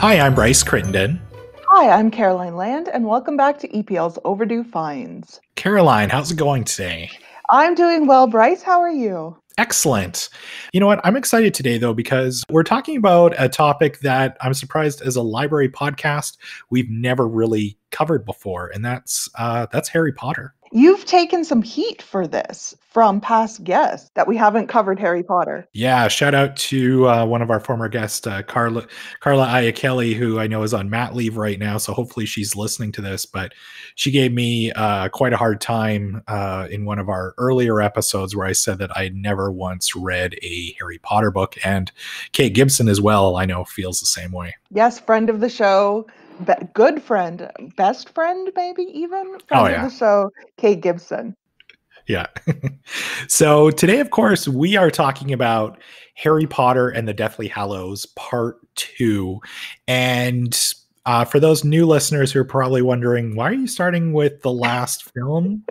Hi, I'm Bryce Crittenden. Hi, I'm Caroline Land, and welcome back to EPL's Overdue Finds. Caroline, how's it going today? I'm doing well, Bryce. How are you? Excellent. You know what? I'm excited today, though, because we're talking about a topic that I'm surprised as a library podcast we've never really covered before, and that's Harry Potter. You've taken some heat for this from past guests that we haven't covered Harry Potter. Yeah, shout out to one of our former guests, Carla Iackelli, who I know is on mat leave right now, so hopefully she's listening to this. But she gave me quite a hard time in one of our earlier episodes where I said that I never once read a Harry Potter book, and Kate Gibson as well, I know, feels the same way. Yes, friend of the show, good friend, best friend, maybe even friend of the show, Kate Gibson. Yeah. So today, of course, we are talking about Harry Potter and the Deathly Hallows Part II. And for those new listeners who are probably wondering, why are you starting with the last film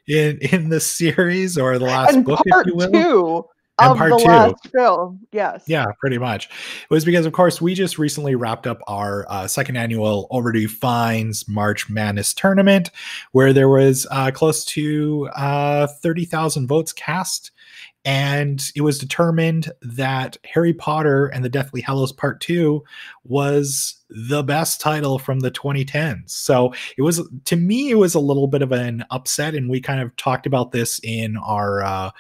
in the series, or the last and book, part if you will? Two and of part the two. last film, yes. Yeah, pretty much. It was because, of course, we just recently wrapped up our second annual Overdue Finds March Madness tournament, where there was close to 30,000 votes cast. And it was determined that Harry Potter and the Deathly Hallows Part II was the best title from the 2010s. So it was, to me, it was a little bit of an upset. And we kind of talked about this in our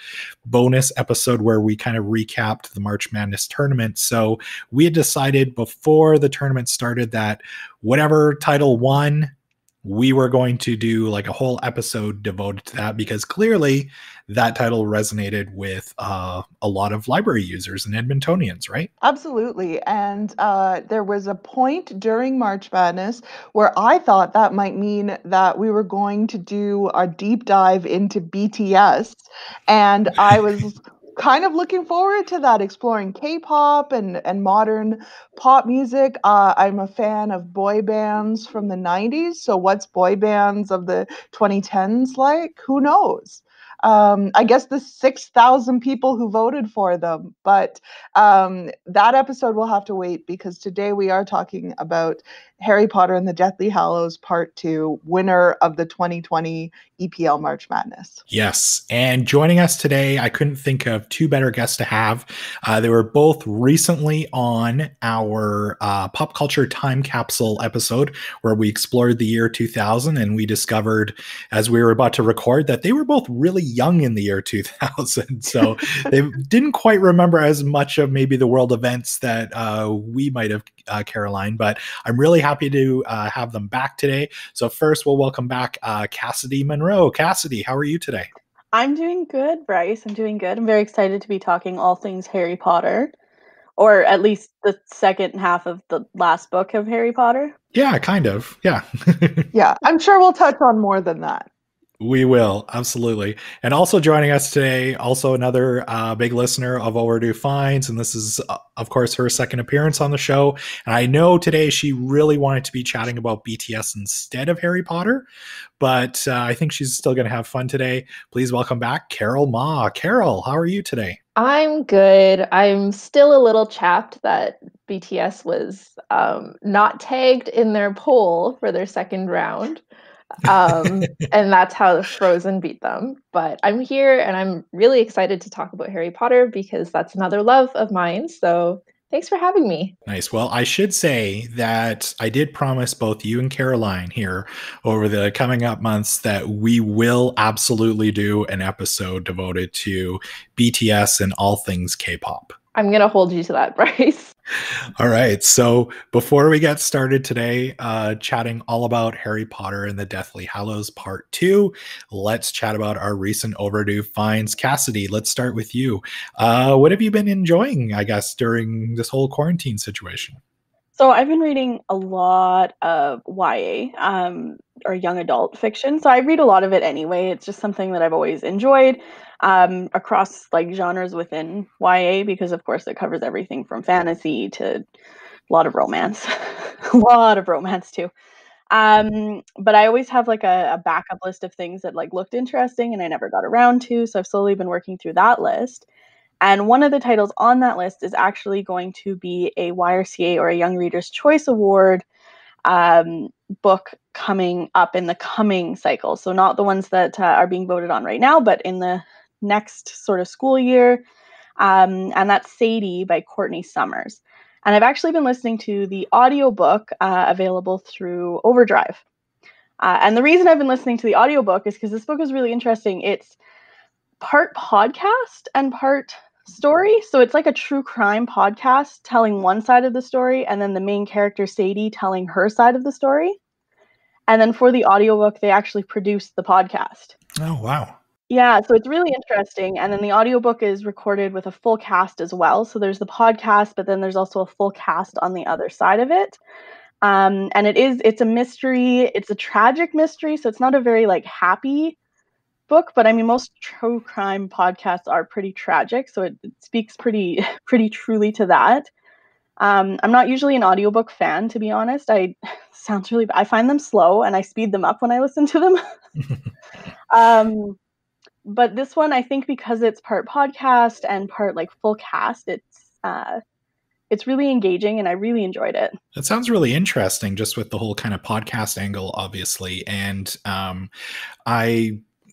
bonus episode where we kind of recapped the March Madness tournament. So we had decided before the tournament started that whatever title won, we were going to do like a whole episode devoted to that, because clearly that title resonated with a lot of library users and Edmontonians, right? Absolutely. And there was a point during March Madness where I thought that might mean that we were going to do a deep dive into BTS. And I was kind of looking forward to that, exploring K-pop and modern pop music. I'm a fan of boy bands from the 90s. So what's boy bands of the 2010s like? Who knows? I guess the 6,000 people who voted for them. But that episode will have to wait, because today we are talking about Harry Potter and the Deathly Hallows Part II, winner of the 2020 EPL March Madness. Yes. And joining us today, I couldn't think of two better guests to have. They were both recently on our pop culture time capsule episode where we explored the year 2000, and we discovered as we were about to record that they were both really young in the year 2000. So they didn't quite remember as much of maybe the world events that we might have, Caroline, but I'm really happy to have them back today. So first, we'll welcome back Cassidy Munro. Cassidy, how are you today? I'm doing good, Bryce. I'm doing good. I'm very excited to be talking all things Harry Potter, or at least the second half of the last book of Harry Potter. Yeah, kind of. Yeah. Yeah, I'm sure we'll touch on more than that. We will, absolutely. And also joining us today, also another big listener of Overdue Finds, and this is, of course, her second appearance on the show. And I know today she really wanted to be chatting about BTS instead of Harry Potter, but I think she's still going to have fun today. Please welcome back Carol Ma. Carol, how are you today? I'm good. I'm still a little chapped that BTS was not tagged in their poll for their second round. And that's how Frozen beat them. But I'm here and I'm really excited to talk about Harry Potter because that's another love of mine. So thanks for having me. Nice. Well, I should say that I did promise both you and Caroline here over the coming up months that we will absolutely do an episode devoted to BTS and all things K-pop. I'm going to hold you to that, Bryce. All right. So before we get started today, chatting all about Harry Potter and the Deathly Hallows Part II, let's chat about our recent Overdue finds. Cassidy, let's start with you. What have you been enjoying, I guess, during this whole quarantine situation? So I've been reading a lot of YA, or young adult fiction. So I read a lot of it anyway. It's just something that I've always enjoyed, across like genres within YA, because of course it covers everything from fantasy to a lot of romance, a lot of romance too. But I always have like a backup list of things that like looked interesting and I never got around to. So I've slowly been working through that list. And one of the titles on that list is actually going to be a YRCA, or a Young Reader's Choice Award, book coming up in the coming cycle. So not the ones that are being voted on right now, but in the next sort of school year. And that's Sadie by Courtney Summers. And I've actually been listening to the audiobook available through Overdrive. And the reason I've been listening to the audiobook is because this book is really interesting. It's part podcast and part story. So it's like a true crime podcast telling one side of the story, and then the main character, Sadie, telling her side of the story. And then for the audiobook, they actually produced the podcast. Oh, wow. Yeah, so it's really interesting. And then the audiobook is recorded with a full cast as well. So there's the podcast, but then there's also a full cast on the other side of it. And it's a mystery. It's a tragic mystery. So it's not a very like happy book, but I mean, most true crime podcasts are pretty tragic. So it speaks pretty truly to that. I'm not usually an audiobook fan, to be honest. I find them slow and I speed them up when I listen to them. But this one, I think because it's part podcast and part like full cast, it's really engaging and I really enjoyed it. That sounds really interesting, just with the whole kind of podcast angle, obviously. And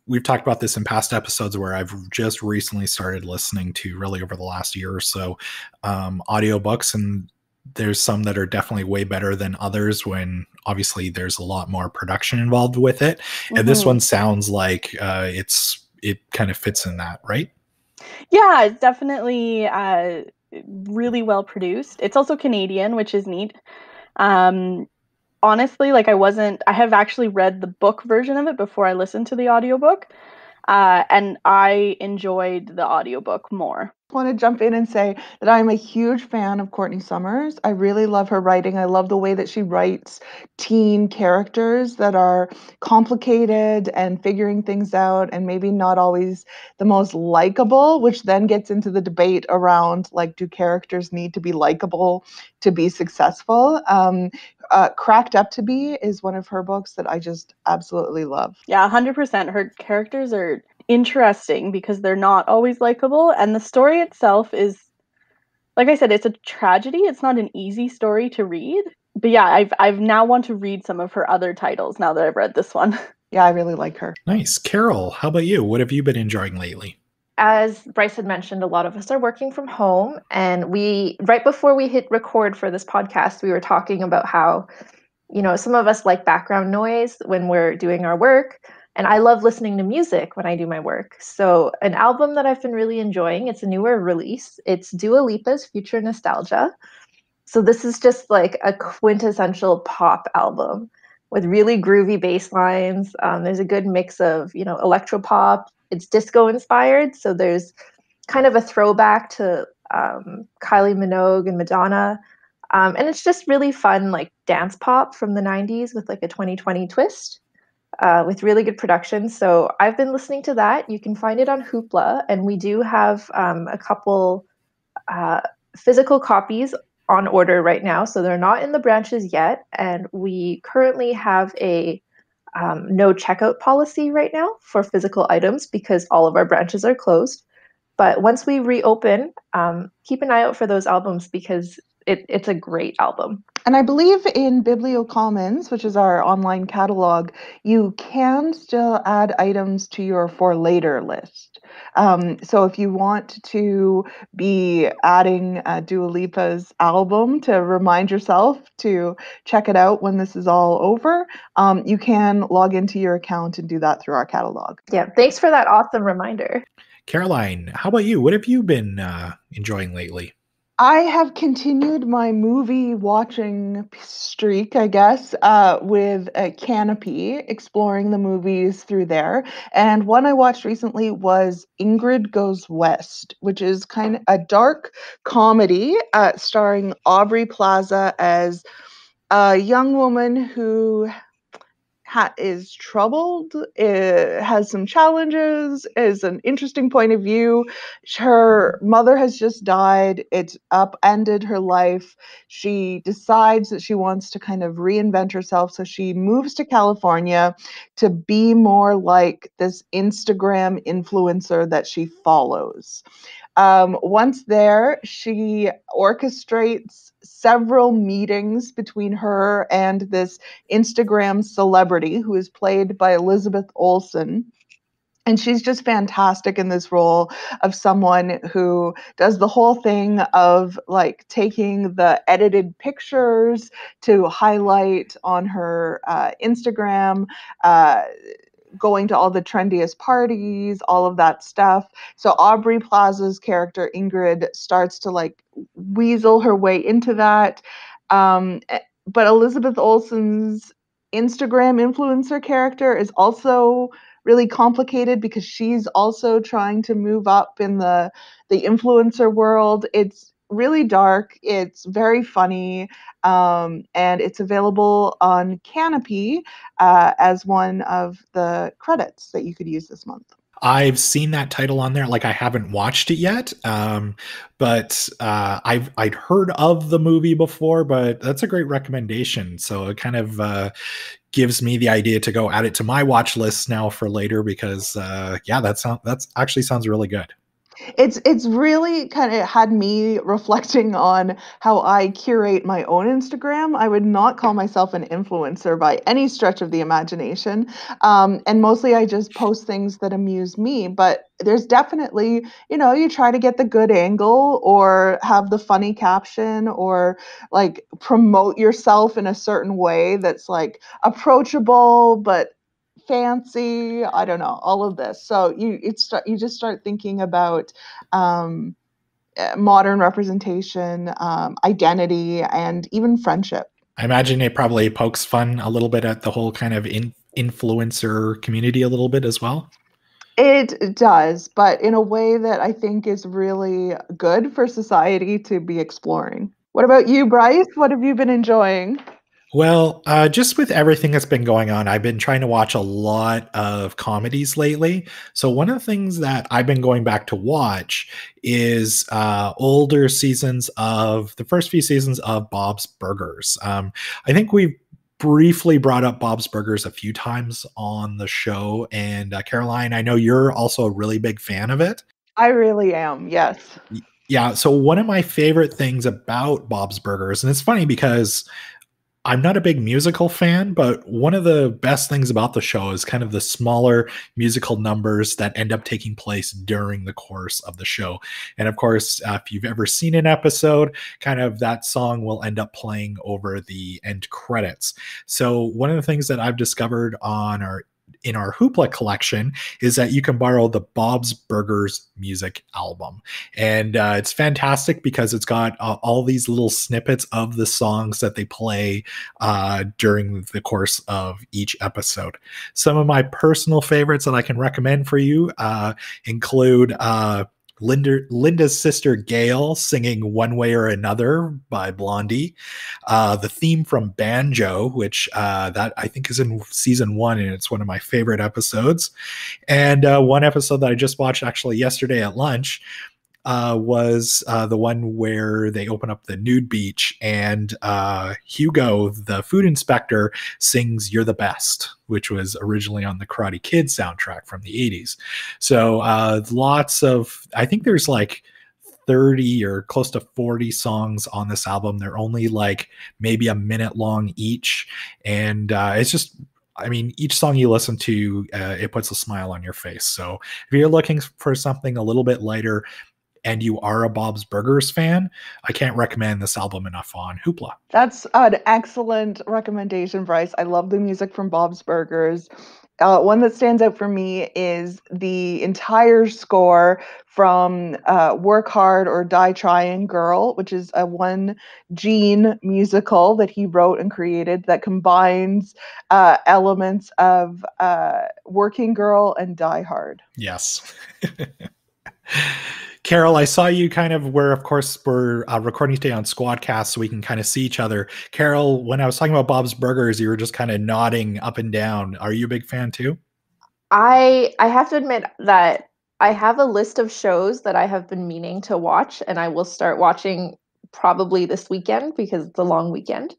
we've talked about this in past episodes where I've just recently started listening to, really over the last year or so, audiobooks, and there's some that are definitely way better than others when obviously there's a lot more production involved with it. Mm-hmm. And this one sounds like it kind of fits in that, right? Yeah, it's definitely really well produced. It's also Canadian, which is neat. Honestly, like I have actually read the book version of it before I listened to the audiobook, and I enjoyed the audiobook more. I want to jump in and say that I'm a huge fan of Courtney Summers. I really love her writing. I love the way that she writes teen characters that are complicated and figuring things out and maybe not always the most likable, which then gets into the debate around, like, do characters need to be likable to be successful? Cracked Up to Be is one of her books that I just absolutely love. Yeah, 100%. Her characters are interesting because they're not always likable, and the story itself is, like I said, it's a tragedy. It's not an easy story to read, but yeah, I've now want to read some of her other titles now that I've read this one. Yeah, I really like her. Nice. Carol, how about you? What have you been enjoying lately? As Bryce had mentioned, a lot of us are working from home, and right before we hit record for this podcast, we were talking about how, some of us like background noise when we're doing our work. And I love listening to music when I do my work. So an album that I've been really enjoying, it's a newer release. It's Dua Lipa's Future Nostalgia. So this is just like a quintessential pop album with really groovy bass lines. There's a good mix of, electropop. It's disco inspired. So there's kind of a throwback to Kylie Minogue and Madonna. And it's just really fun, like dance pop from the 90s with like a 2020 twist. With really good production. So I've been listening to that. You can find it on Hoopla, and we do have a couple physical copies on order right now. So they're not in the branches yet, and we currently have a no checkout policy right now for physical items because all of our branches are closed. But once we reopen, keep an eye out for those albums because it's a great album. And I believe in BiblioCommons, which is our online catalog, you can still add items to your for later list. So if you want to be adding Dua Lipa's album to remind yourself to check it out when this is all over, you can log into your account and do that through our catalog. Yeah, thanks for that awesome reminder. Caroline, how about you? What have you been enjoying lately? I have continued my movie watching streak, I guess, with Canopy, exploring the movies through there. And one I watched recently was Ingrid Goes West, which is kind of a dark comedy starring Aubrey Plaza as a young woman who is troubled, has some challenges, is an interesting point of view. Her mother has just died. It's upended her life. She decides that she wants to kind of reinvent herself. So she moves to California to be more like this Instagram influencer that she follows. Once there, she orchestrates several meetings between her and this Instagram celebrity who is played by Elizabeth Olsen. And she's just fantastic in this role of someone who does the whole thing of like taking the edited pictures to highlight on her Instagram, going to all the trendiest parties, all of that stuff. So Aubrey Plaza's character Ingrid starts to like weasel her way into that. But Elizabeth Olsen's Instagram influencer character is also really complicated because she's also trying to move up in the influencer world. It's really dark. It's very funny, and it's available on Canopy as one of the credits that you could use this month. I've seen that title on there. Like, I haven't watched it yet, but I'd heard of the movie before. But that's a great recommendation. So it kind of gives me the idea to go add it to my watch list now for later because that's actually sounds really good. It's really kind of had me reflecting on how I curate my own Instagram. I would not call myself an influencer by any stretch of the imagination. And mostly I just post things that amuse me. But there's definitely, you try to get the good angle or have the funny caption or like promote yourself in a certain way that's like approachable, but fancy. I don't know, all of this. So you just start thinking about modern representation, identity, and even friendship. I imagine it probably pokes fun a little bit at the whole kind of influencer community a little bit as well. It does, but in a way that I think is really good for society to be exploring. What about you, Bryce? What have you been enjoying? Well, just with everything that's been going on, I've been trying to watch a lot of comedies lately. So one of the things that I've been going back to watch is older seasons of the first few seasons of Bob's Burgers. I think we've briefly brought up Bob's Burgers a few times on the show. And Caroline, I know you're also a really big fan of it. I really am, yes. Yeah, so one of my favorite things about Bob's Burgers, and it's funny because I'm not a big musical fan, but one of the best things about the show is kind of the smaller musical numbers that end up taking place during the course of the show. And of course, if you've ever seen an episode, kind of that song will end up playing over the end credits. So one of the things that I've discovered in our Hoopla collection is that you can borrow the Bob's Burgers music album. And it's fantastic because it's got all these little snippets of the songs that they play during the course of each episode. Some of my personal favorites that I can recommend for you include Linda's sister Gail singing One Way or Another by Blondie. The theme from Banjo, which that I think is in season 1, and it's one of my favorite episodes. And one episode that I just watched actually yesterday at lunch was the one where they open up the nude beach and Hugo, the food inspector, sings You're the Best, which was originally on the Karate Kid soundtrack from the 80s. So lots of, I think there's like 30 or close to 40 songs on this album. They're only like maybe a minute long each. And it's just, I mean, each song you listen to, it puts a smile on your face. So if you're looking for something a little bit lighter, and you are a Bob's Burgers fan, I can't recommend this album enough on Hoopla. That's an excellent recommendation, Bryce. I love the music from Bob's Burgers. One that stands out for me is the entire score from Work Hard or Die Trying Girl, which is a one Gene musical that he wrote and created that combines elements of Working Girl and Die Hard. Yes. Carol, I saw you kind of where, of course, we're recording today on Squadcast, so we can kind of see each other. Carol, when I was talking about Bob's Burgers, you were just kind of nodding up and down. Are you a big fan too? I have to admit that I have a list of shows that I have been meaning to watch, and I will start watching probably this weekend because it's a long weekend.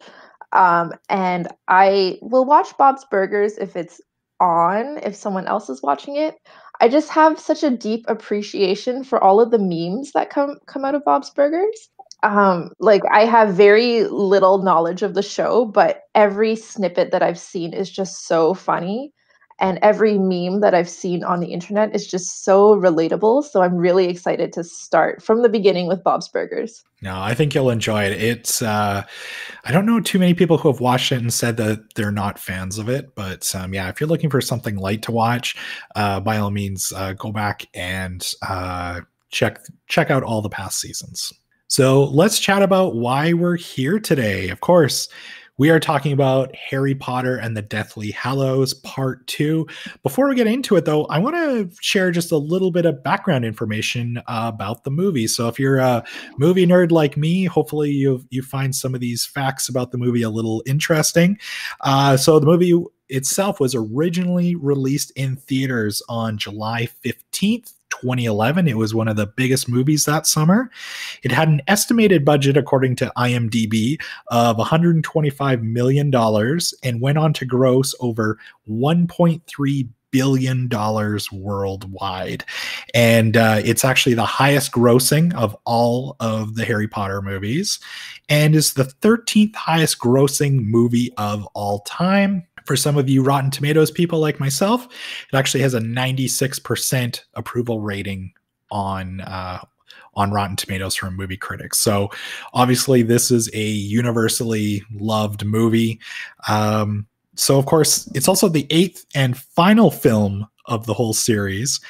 And I will watch Bob's Burgers if it's on, if someone else is watching it. I just have such a deep appreciation for all of the memes that come out of Bob's Burgers. Like I have very little knowledge of the show, but every snippet that I've seen is just so funny. And every meme that I've seen on the internet is just so relatable. So I'm really excited to start from the beginning with Bob's Burgers. No, I think you'll enjoy it. It's I don't know too many people who have watched it and said that they're not fans of it, but yeah, if you're looking for something light to watch, by all means, go back and check out all the past seasons. So let's chat about why we're here today. Of course, we are talking about Harry Potter and the Deathly Hallows Part II. Before we get into it, though, I want to share just a little bit of background information about the movie. So if you're a movie nerd like me, hopefully you find some of these facts about the movie a little interesting. So the movie itself was originally released in theaters on July 15th. 2011. It was one of the biggest movies that summer. It had an estimated budget, according to IMDb, of $125 million and went on to gross over $1.3 billion worldwide. And it's actually the highest grossing of all of the Harry Potter movies and is the 13th highest grossing movie of all time. For some of you Rotten Tomatoes people like myself, it actually has a 96% approval rating on Rotten Tomatoes from movie critics. So obviously this is a universally loved movie. So of course it's also the 8th and final film of the whole series.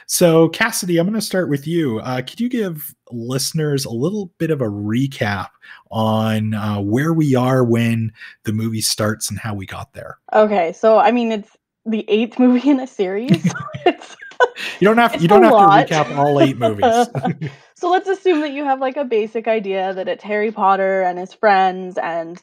So Cassidy, I'm going to start with you. Could you give listeners a little bit of a recap on where we are when the movie starts and how we got there? Okay, so I mean, it's the 8th movie in a series. So you don't have to recap all 8 movies. So let's assume that you have like a basic idea that it's Harry Potter and his friends, and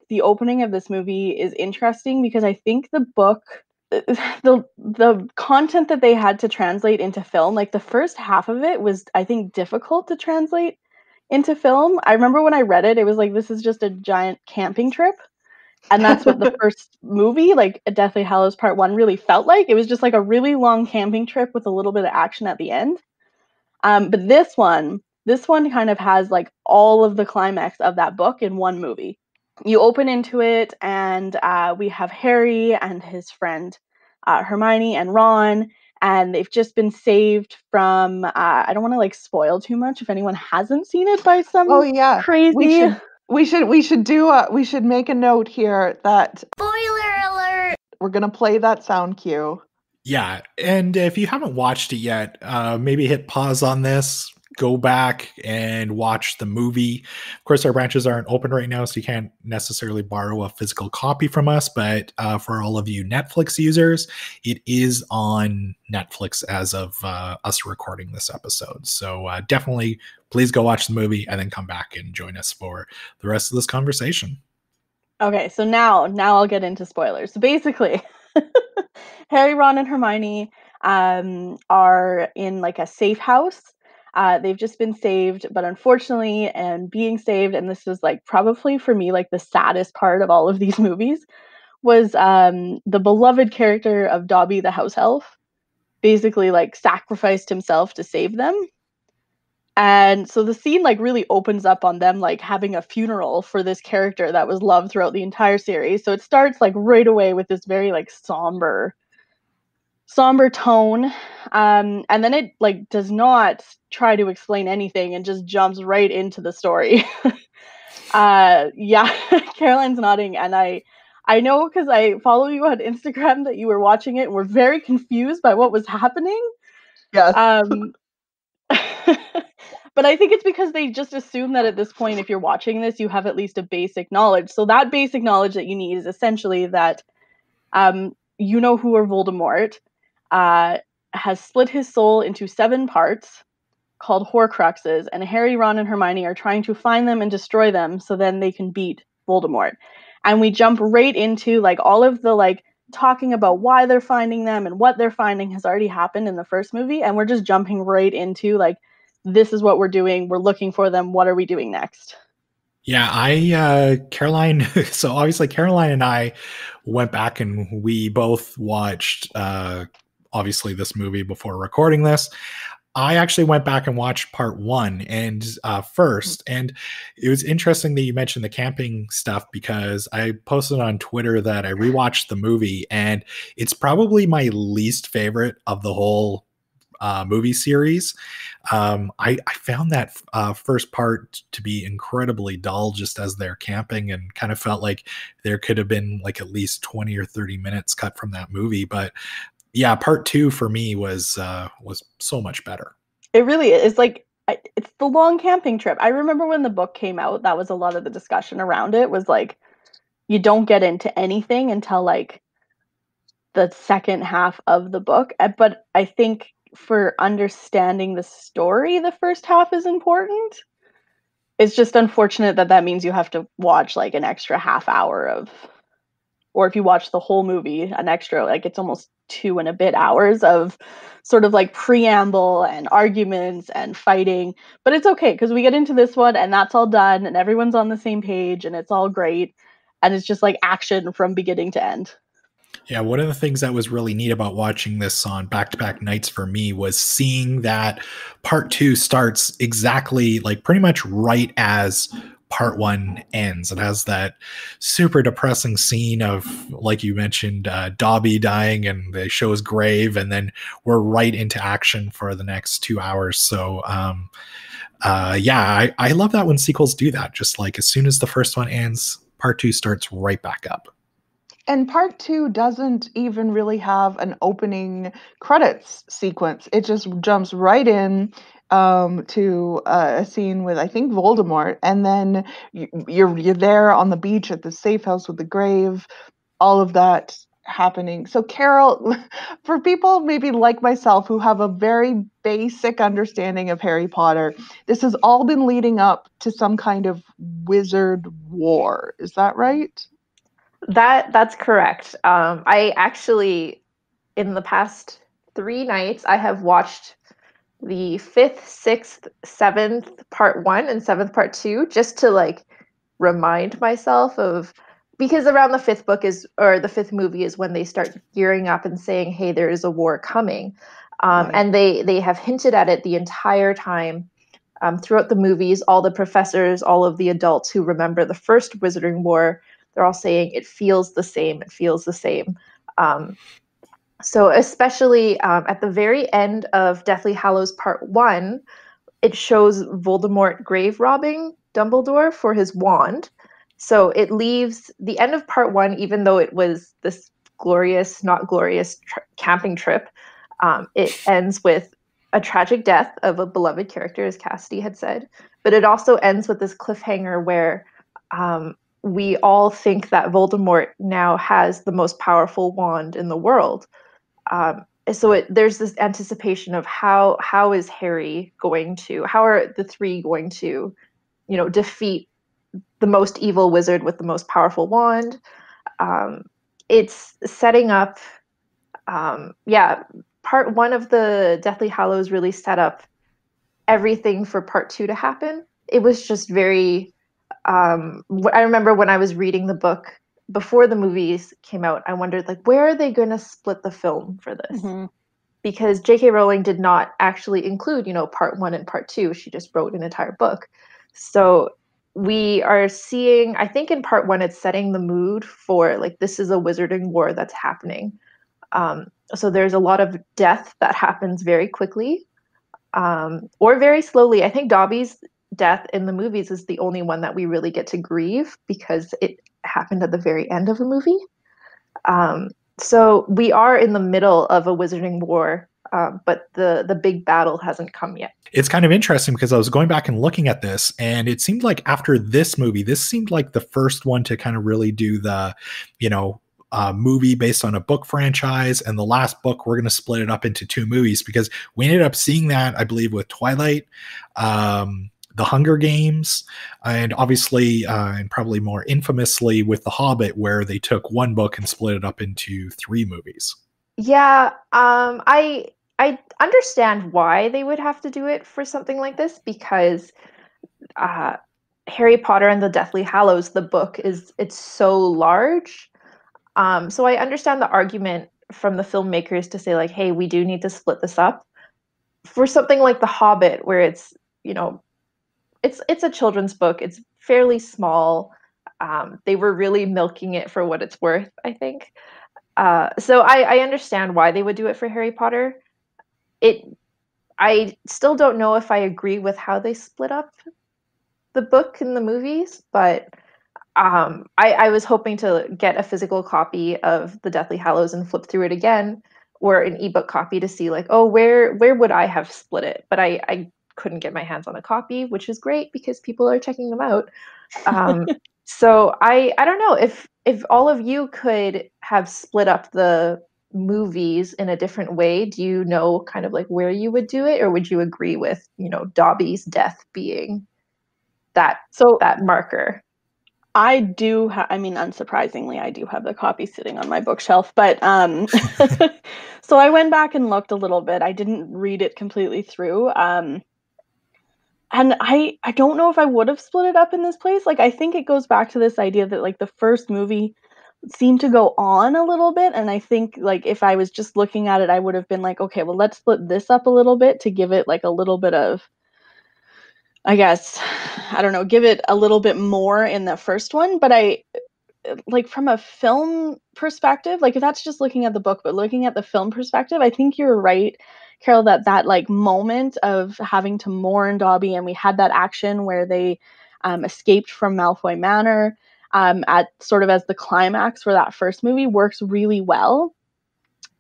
the opening of this movie is interesting because I think the book, the content that they had to translate into film, like the first half of it was, I think, difficult to translate into film. I remember when I read it, it was like, this is just a giant camping trip. And that's what the first movie, like Deathly Hallows Part I, really felt like. It was just like a really long camping trip with a little bit of action at the end. But this one kind of has like all of the climax of that book in one movie. You open into it and we have Harry and his friend Hermione and Ron, and they've just been saved from, I don't want to like spoil too much if anyone hasn't seen it, by some crazy... We should make a note here that spoiler alert. We're going to play that sound cue. Yeah, and if you haven't watched it yet, maybe hit pause on this, go back and watch the movie. Of course, our branches aren't open right now, so you can't necessarily borrow a physical copy from us, but for all of you Netflix users, it is on Netflix as of us recording this episode. So definitely, please go watch the movie and then come back and join us for the rest of this conversation. Okay, so now I'll get into spoilers. So basically, Harry, Ron, and Hermione are in like a safe house. They've just been saved, but unfortunately, and being saved, and this was like probably for me like the saddest part of all of these movies, was the beloved character of Dobby the house elf basically like sacrificed himself to save them. And so the scene like really opens up on them like having a funeral for this character that was loved throughout the entire series. So it starts like right away with this very like somber tone, and then it like does not try to explain anything and just jumps right into the story. Yeah, Caroline's nodding, and I know because I follow you on Instagram that you were watching it and were very confused by what was happening. Yes. But I think it's because they just assume that at this point, if you're watching this, you have at least a basic knowledge. So that basic knowledge that you need is essentially that you know who are Voldemort has split his soul into 7 parts called Horcruxes, and Harry, Ron, and Hermione are trying to find them and destroy them so then they can beat Voldemort. And we jump right into like all of the like talking about why they're finding them and what they're finding has already happened in the first movie, and we're just jumping right into like, this is what we're doing, we're looking for them, what are we doing next? Yeah, Caroline, so obviously Caroline and I went back and we both watched obviously this movie before recording this. I actually went back and watched part one and first, and it was interesting that you mentioned the camping stuff because I posted on Twitter that I rewatched the movie, and it's probably my least favorite of the whole movie series. I found that first part to be incredibly dull just as they're camping, and kind of felt like there could have been like at least 20 or 30 minutes cut from that movie. But yeah, part two for me was so much better. It really is. Like, it's the long camping trip. I remember when the book came out, that was a lot of the discussion around it, was like, you don't get into anything until like the second half of the book. But I think for understanding the story, the first half is important. It's just unfortunate that means you have to watch like an extra half hour of, or if you watch the whole movie, an extra, like it's almost 2 and a bit hours of sort of like preamble and arguments and fighting. But it's okay because we get into this one and that's all done and everyone's on the same page and it's all great. And it's just like action from beginning to end. Yeah, one of the things that was really neat about watching this on back-to-back nights for me was seeing that part two starts exactly like pretty much right as part one ends. It has that super depressing scene of, like you mentioned, Dobby dying, and they show his grave, and then we're right into action for the next 2 hours. So yeah, I love that when sequels do that. Just like as soon as the first one ends, part two starts right back up. And part two doesn't even really have an opening credits sequence. It just jumps right in to a scene with, I think, Voldemort, and then you're there on the beach at the safe house with the grave, all of that happening. So Carol, for people maybe like myself who have a very basic understanding of Harry Potter, this has all been leading up to some kind of wizard war. Is that right? That's correct. I actually, in the past 3 nights, I have watched the 5th, 6th, 7th part 1 and 7th part 2 just to like remind myself of, because around the 5th book is, or the 5th movie is when they start gearing up and saying, hey, there is a war coming. Right. And they have hinted at it the entire time. Throughout the movies, all the professors, all of the adults who remember the first Wizarding War, they're all saying it feels the same. It feels the same. So especially at the very end of Deathly Hallows Part 1, it shows Voldemort grave robbing Dumbledore for his wand. So it leaves the end of Part 1, even though it was this glorious, not glorious camping trip, it ends with a tragic death of a beloved character, as Cassidy had said. But it also ends with this cliffhanger where we all think that Voldemort now has the most powerful wand in the world. So there's this anticipation of how is Harry going to, how are the three going to, defeat the most evil wizard with the most powerful wand. It's setting up, part 1 of the Deathly Hallows really set up everything for part 2 to happen. It was just very, I remember when I was reading the book before the movies came out, I wondered, like, where are they going to split the film for this? Mm-hmm. Because J.K. Rowling did not actually include, part 1 and part 2. She just wrote an entire book. So we are seeing, I think in part 1, it's setting the mood for, like, this is a wizarding war that's happening. So there's a lot of death that happens very quickly, or very slowly. I think Dobby's death in the movies is the only one that we really get to grieve because it happened at the very end of the movie. So we are in the middle of a wizarding war, but the big battle hasn't come yet. It's kind of interesting because I was going back and looking at this, and it seemed like after this movie, this seemed like the first one to kind of really do the, movie based on a book franchise, and the last book we're going to split it up into 2 movies, because we ended up seeing that, I believe, with Twilight, The Hunger Games, and obviously, and probably more infamously with The Hobbit, where they took one book and split it up into 3 movies. Yeah, I understand why they would have to do it for something like this, because Harry Potter and the Deathly Hallows, the book, it's so large. So I understand the argument from the filmmakers to say like, hey, we do need to split this up. For something like The Hobbit, where it's, you know, it's a children's book, it's fairly small. They were really milking it for what it's worth, I think. So I understand why they would do it for Harry Potter. I still don't know if I agree with how they split up the book and the movies, but I was hoping to get a physical copy of the Deathly Hallows and flip through it again, or an ebook copy to see like, oh, where would I have split it? But I couldn't get my hands on a copy, which is great because people are checking them out. So I don't know if all of you could have split up the movies in a different way. Do you know kind of like where you would do it, or would you agree with, you know, Dobby's death being that marker? I do I mean, unsurprisingly, I do have the copy sitting on my bookshelf, but so I went back and looked a little bit. I didn't read it completely through. And I don't know if I would have split it up in this place. Like, I think it goes back to this idea that like the first movie seemed to go on a little bit, and I think like if I was just looking at it, I would have been like, okay, well, let's split this up a little bit to give it like a little bit of, I guess, I don't know, give it a little bit more in the first one. But I, like, from a film perspective, like if that's just looking at the book, but looking at the film perspective, I think you're right, Carol, that like moment of having to mourn Dobby, and we had that action where they escaped from Malfoy Manor at sort of as the climax for that first movie, works really well.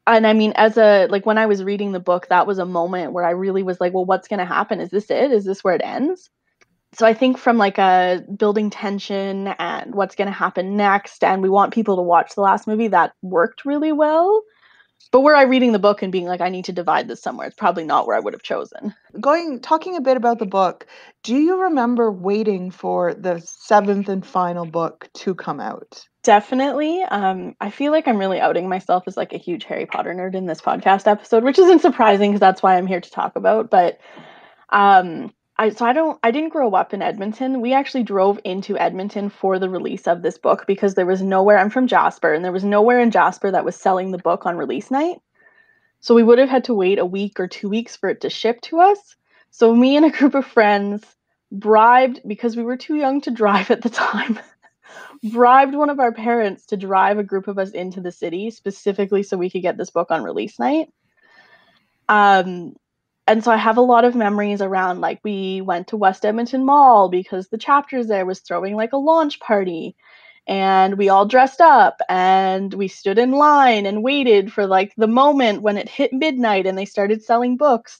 And I mean, when I was reading the book, that was a moment where I really was like, well, what's going to happen? Is this it? Is this where it ends? So I think from like a building tension and what's going to happen next, and we want people to watch the last movie, that worked really well. But were I reading the book and being like, I need to divide this somewhere, it's probably not where I would have chosen. Talking a bit about the book, do you remember waiting for the 7th and final book to come out? Definitely. I feel like I'm really outing myself as like a huge Harry Potter nerd in this podcast episode, which isn't surprising because that's why I'm here to talk about. But I didn't grow up in Edmonton. We actually drove into Edmonton for the release of this book because there was nowhere. I'm from Jasper, and there was nowhere in Jasper that was selling the book on release night. So we would have had to wait a week or 2 weeks for it to ship to us. So me and a group of friends bribed, because we were too young to drive at the time, bribed one of our parents to drive a group of us into the city specifically so we could get this book on release night. And so I have a lot of memories around, like, we went to West Edmonton Mall because the Chapters there was throwing like a launch party, and we all dressed up and we stood in line and waited for like the moment when it hit midnight and they started selling books.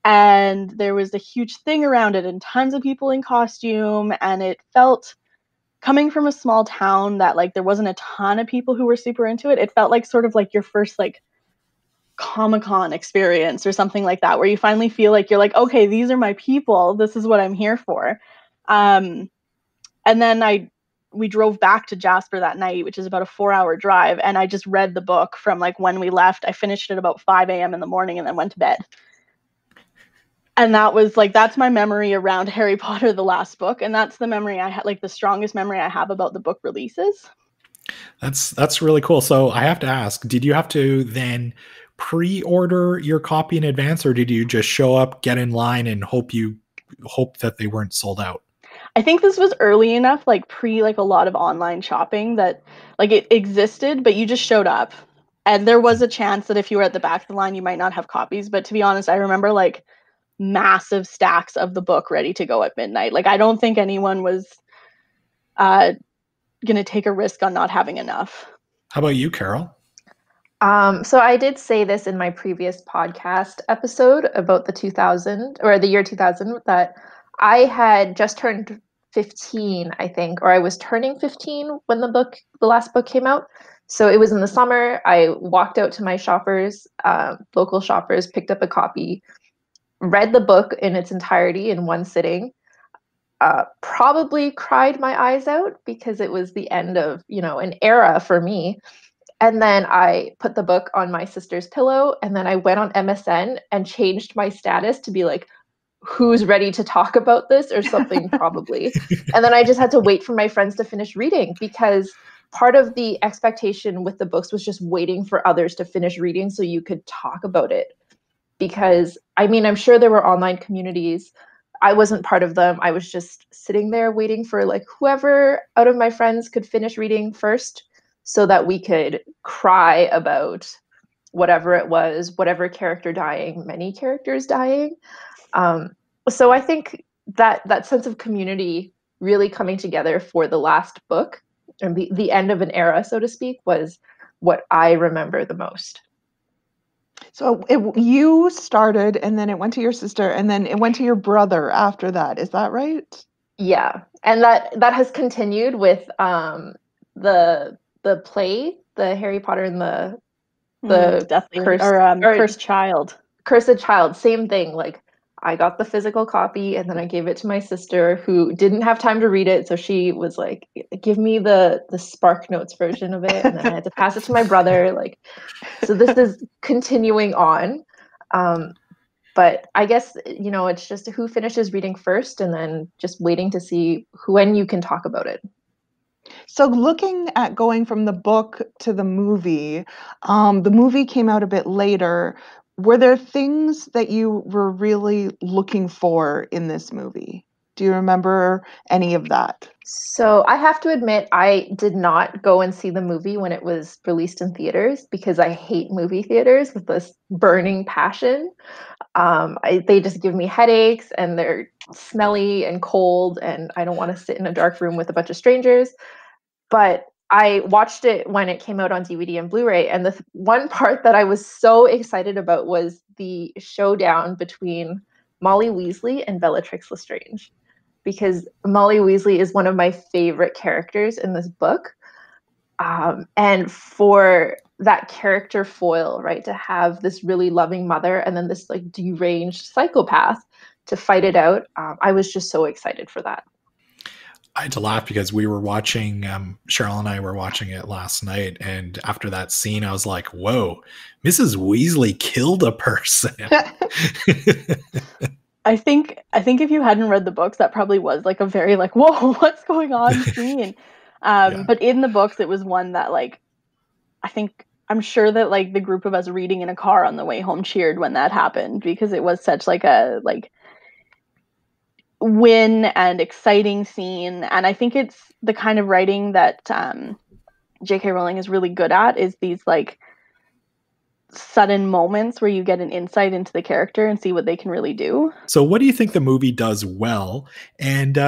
And there was a huge thing around it and tons of people in costume, and it felt, coming from a small town that like there wasn't a ton of people who were super into it, it felt like sort of like your first like Comic-Con experience or something like that, where you finally feel like you're like, okay, these are my people, this is what I'm here for. And then we drove back to Jasper that night, which is about a 4-hour drive, and I just read the book from like when we left. I finished it about 5 a.m. in the morning and then went to bed. And that was like, that's my memory around Harry Potter, the last book. And that's the memory I had, like the strongest memory I have about the book releases. That's really cool. So I have to ask, did you have to then pre-order your copy in advance, or did you just show up, get in line, and hope that they weren't sold out? I think this was early enough, like pre like a lot of online shopping, that like it existed, but you just showed up. And there was a chance that if you were at the back of the line, you might not have copies. But to be honest, I remember like massive stacks of the book ready to go at midnight. Like, I don't think anyone was going to take a risk on not having enough. How about you, Carol? So I did say this in my previous podcast episode about the year 2000, that I had just turned 15, I think, or I was turning 15 when the last book came out. So it was in the summer. I walked out to my local shoppers, picked up a copy, read the book in its entirety in one sitting, probably cried my eyes out because it was the end of, an era for me. And then I put the book on my sister's pillow, and then I went on MSN and changed my status to be like, who's ready to talk about this or something, probably. And then I just had to wait for my friends to finish reading, because part of the expectation with the books was just waiting for others to finish reading so you could talk about it. Because, I mean, I'm sure there were online communities. I wasn't part of them. I was just sitting there waiting for like whoever out of my friends could finish reading first so that we could cry about whatever it was, whatever character dying, many characters dying. So I think that sense of community really coming together for the last book and the end of an era, so to speak, was what I remember the most. So you started, and then it went to your sister, and then it went to your brother after that. Is that right? Yeah, and that has continued with the play, the Harry Potter and the Deathly Cursed, or Cursed Child. Cursed Child, same thing. Like, I got the physical copy and then I gave it to my sister who didn't have time to read it. So she was like, give me the Spark Notes version of it. And then I had to pass it to my brother. Like, so this is continuing on. But I guess, you know, it's just who finishes reading first and then just waiting to see when you can talk about it. So looking at going from the book to the movie came out a bit later. Were there things that you were really looking for in this movie? Do you remember any of that? So I have to admit, I did not go and see the movie when it was released in theaters because I hate movie theaters with this burning passion. They just give me headaches and they're smelly and cold and I don't want to sit in a dark room with a bunch of strangers. But I watched it when it came out on DVD and Blu-ray, and the one part that I was so excited about was the showdown between Molly Weasley and Bellatrix Lestrange, because Molly Weasley is one of my favorite characters in this book, and for that character foil, right, to have this really loving mother and then this like deranged psychopath to fight it out, I was just so excited for that. I had to laugh because we were watching, Cheryl and I were watching it last night. And after that scene, I was like, whoa, Mrs. Weasley killed a person. I think if you hadn't read the books, that probably was like a very like, whoa, what's going on scene. Yeah. But in the books, it was one that like, I'm sure that like the group of us reading in a car on the way home cheered when that happened, because it was such like a like win and exciting scene. And I think it's the kind of writing that J.K. Rowling is really good at, is these like sudden moments where you get an insight into the character and see what they can really do. So what do you think the movie does well? And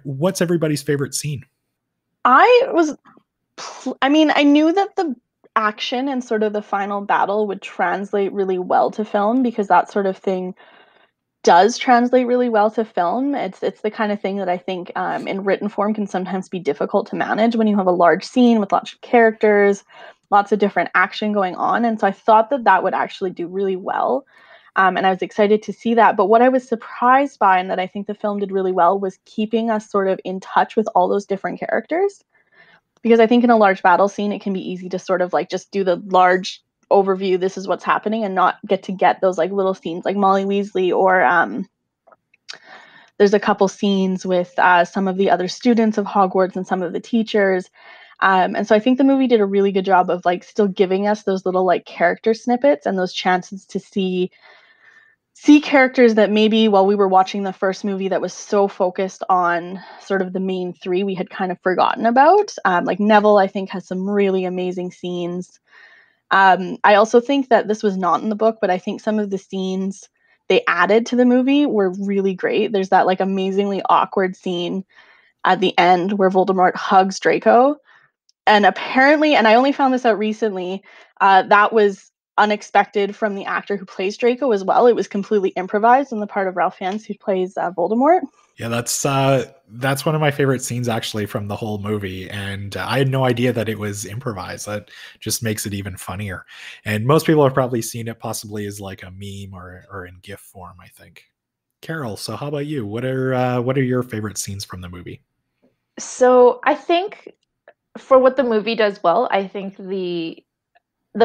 what's everybody's favorite scene? I knew that the action and sort of the final battle would translate really well to film, because that sort of thing does translate really well to film. It's the kind of thing that I think in written form can sometimes be difficult to manage when you have a large scene with lots of characters, lots of different action going on. And so I thought that would actually do really well. And I was excited to see that. But what I was surprised by, and that I think the film did really well, was keeping us sort of in touch with all those different characters. Because I think in a large battle scene, it can be easy to sort of like just do the large overview, this is what's happening, and not get those like little scenes like Molly Weasley, or there's a couple scenes with some of the other students of Hogwarts and some of the teachers. And so I think the movie did a really good job of like still giving us those little like character snippets and those chances to see characters that maybe while we were watching the first movie that was so focused on sort of the main three, we had kind of forgotten about. Like Neville, I think, has some really amazing scenes. I also think that this was not in the book, but I think some of the scenes they added to the movie were really great. There's that like amazingly awkward scene at the end where Voldemort hugs Draco. And apparently, and I only found this out recently, that was unexpected from the actor who plays Draco as well. It was completely improvised on the part of Ralph Fiennes, who plays Voldemort. Yeah, that's one of my favorite scenes actually from the whole movie, and I had no idea that it was improvised. That just makes it even funnier. And most people have probably seen it possibly as like a meme or in GIF form, I think. Carol, so how about you? What are your favorite scenes from the movie? So I think for what the movie does well, I think the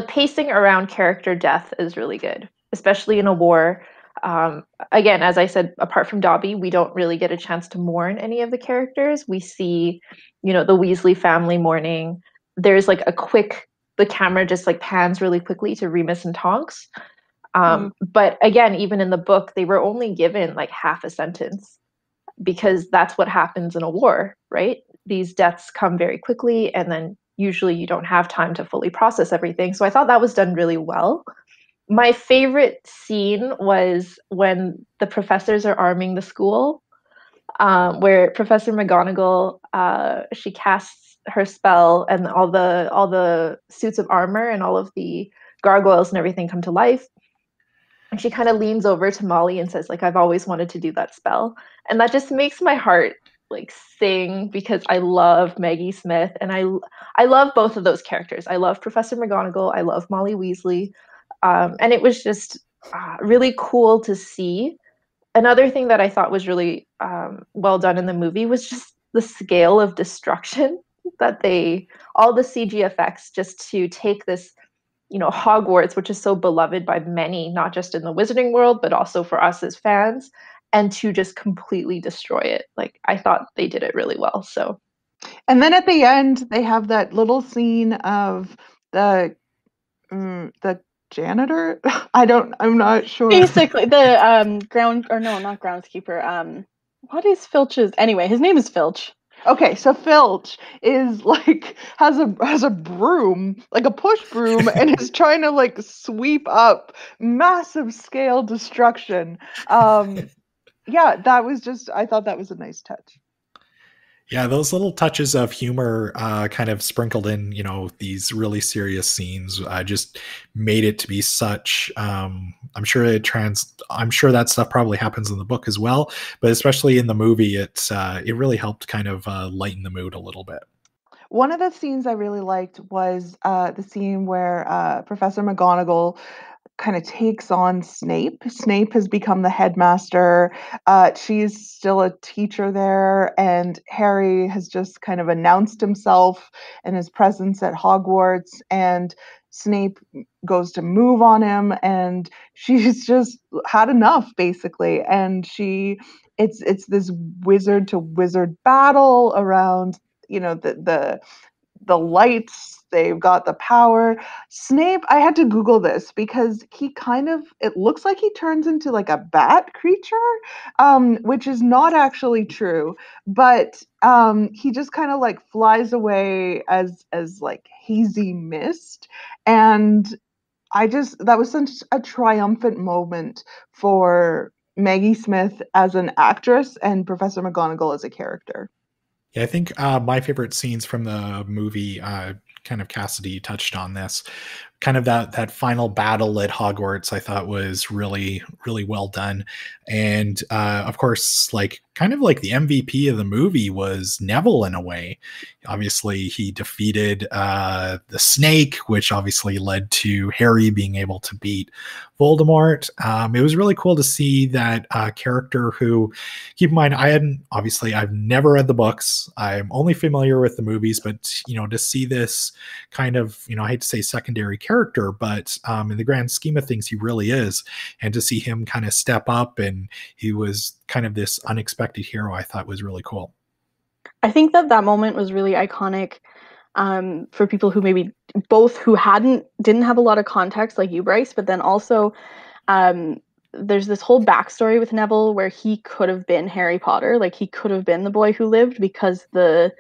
pacing around character death is really good, especially in a war. Again, as I said, apart from Dobby, we don't really get a chance to mourn any of the characters. We see, the Weasley family mourning. There's like the camera just like pans really quickly to Remus and Tonks. But again, even in the book, they were only given like half a sentence because that's what happens in a war, right? These deaths come very quickly, and then usually you don't have time to fully process everything. So I thought that was done really well. My favorite scene was when the professors are arming the school, where Professor McGonagall, she casts her spell, and all the suits of armor and all of the gargoyles and everything come to life. And she kind of leans over to Molly and says, like, I've always wanted to do that spell. And that just makes my heart like sing, because I love Maggie Smith, and I love both of those characters. I love Professor McGonagall. I love Molly Weasley. And it was just really cool to see. Another thing that I thought was really well done in the movie was just the scale of destruction that all the CG effects, just to take this, Hogwarts, which is so beloved by many, not just in the wizarding world, but also for us as fans, and to just completely destroy it. Like, I thought they did it really well. So, and then at the end, they have that little scene of the janitor. I'm not sure. Basically, the not groundskeeper. What is Filch's? Anyway, his name is Filch. Okay, so Filch is like has a broom, like a push broom, and is trying to like sweep up massive scale destruction. Yeah, that was I thought that was a nice touch. Yeah, those little touches of humor kind of sprinkled in, these really serious scenes just made it to be such. I'm sure that stuff probably happens in the book as well, but especially in the movie, it really helped kind of lighten the mood a little bit. One of the scenes I really liked was the scene where Professor McGonagall kind of takes on Snape. Snape has become the headmaster. She's still a teacher there, and Harry has just kind of announced himself and his presence at Hogwarts, and Snape goes to move on him, and she's just had enough, basically. And it's this wizard to wizard battle around, the lights. They've got the power. Snape, I had to Google this because it looks like he turns into like a bat creature, which is not actually true, but he just kind of like flies away as like hazy mist. And that was such a triumphant moment for Maggie Smith as an actress and Professor McGonagall as a character. Yeah, I think my favorite scenes from the movie, kind of Cassidy touched on this, kind of that final battle at Hogwarts, I thought was really, really well done. And of course, like kind of like the MVP of the movie was Neville in a way. Obviously, he defeated the snake, which obviously led to Harry being able to beat Voldemort. It was really cool to see that character who, keep in mind, I've never read the books. I'm only familiar with the movies, but, to see this kind of, I hate to say secondary character, but in the grand scheme of things, he really is. And to see him kind of step up, and he was kind of this unexpected hero, I thought was really cool. I think that moment was really iconic for people who maybe both who didn't have a lot of context like you, Bryce, but then also there's this whole backstory with Neville where he could have been Harry Potter, like he could have been the boy who lived, because the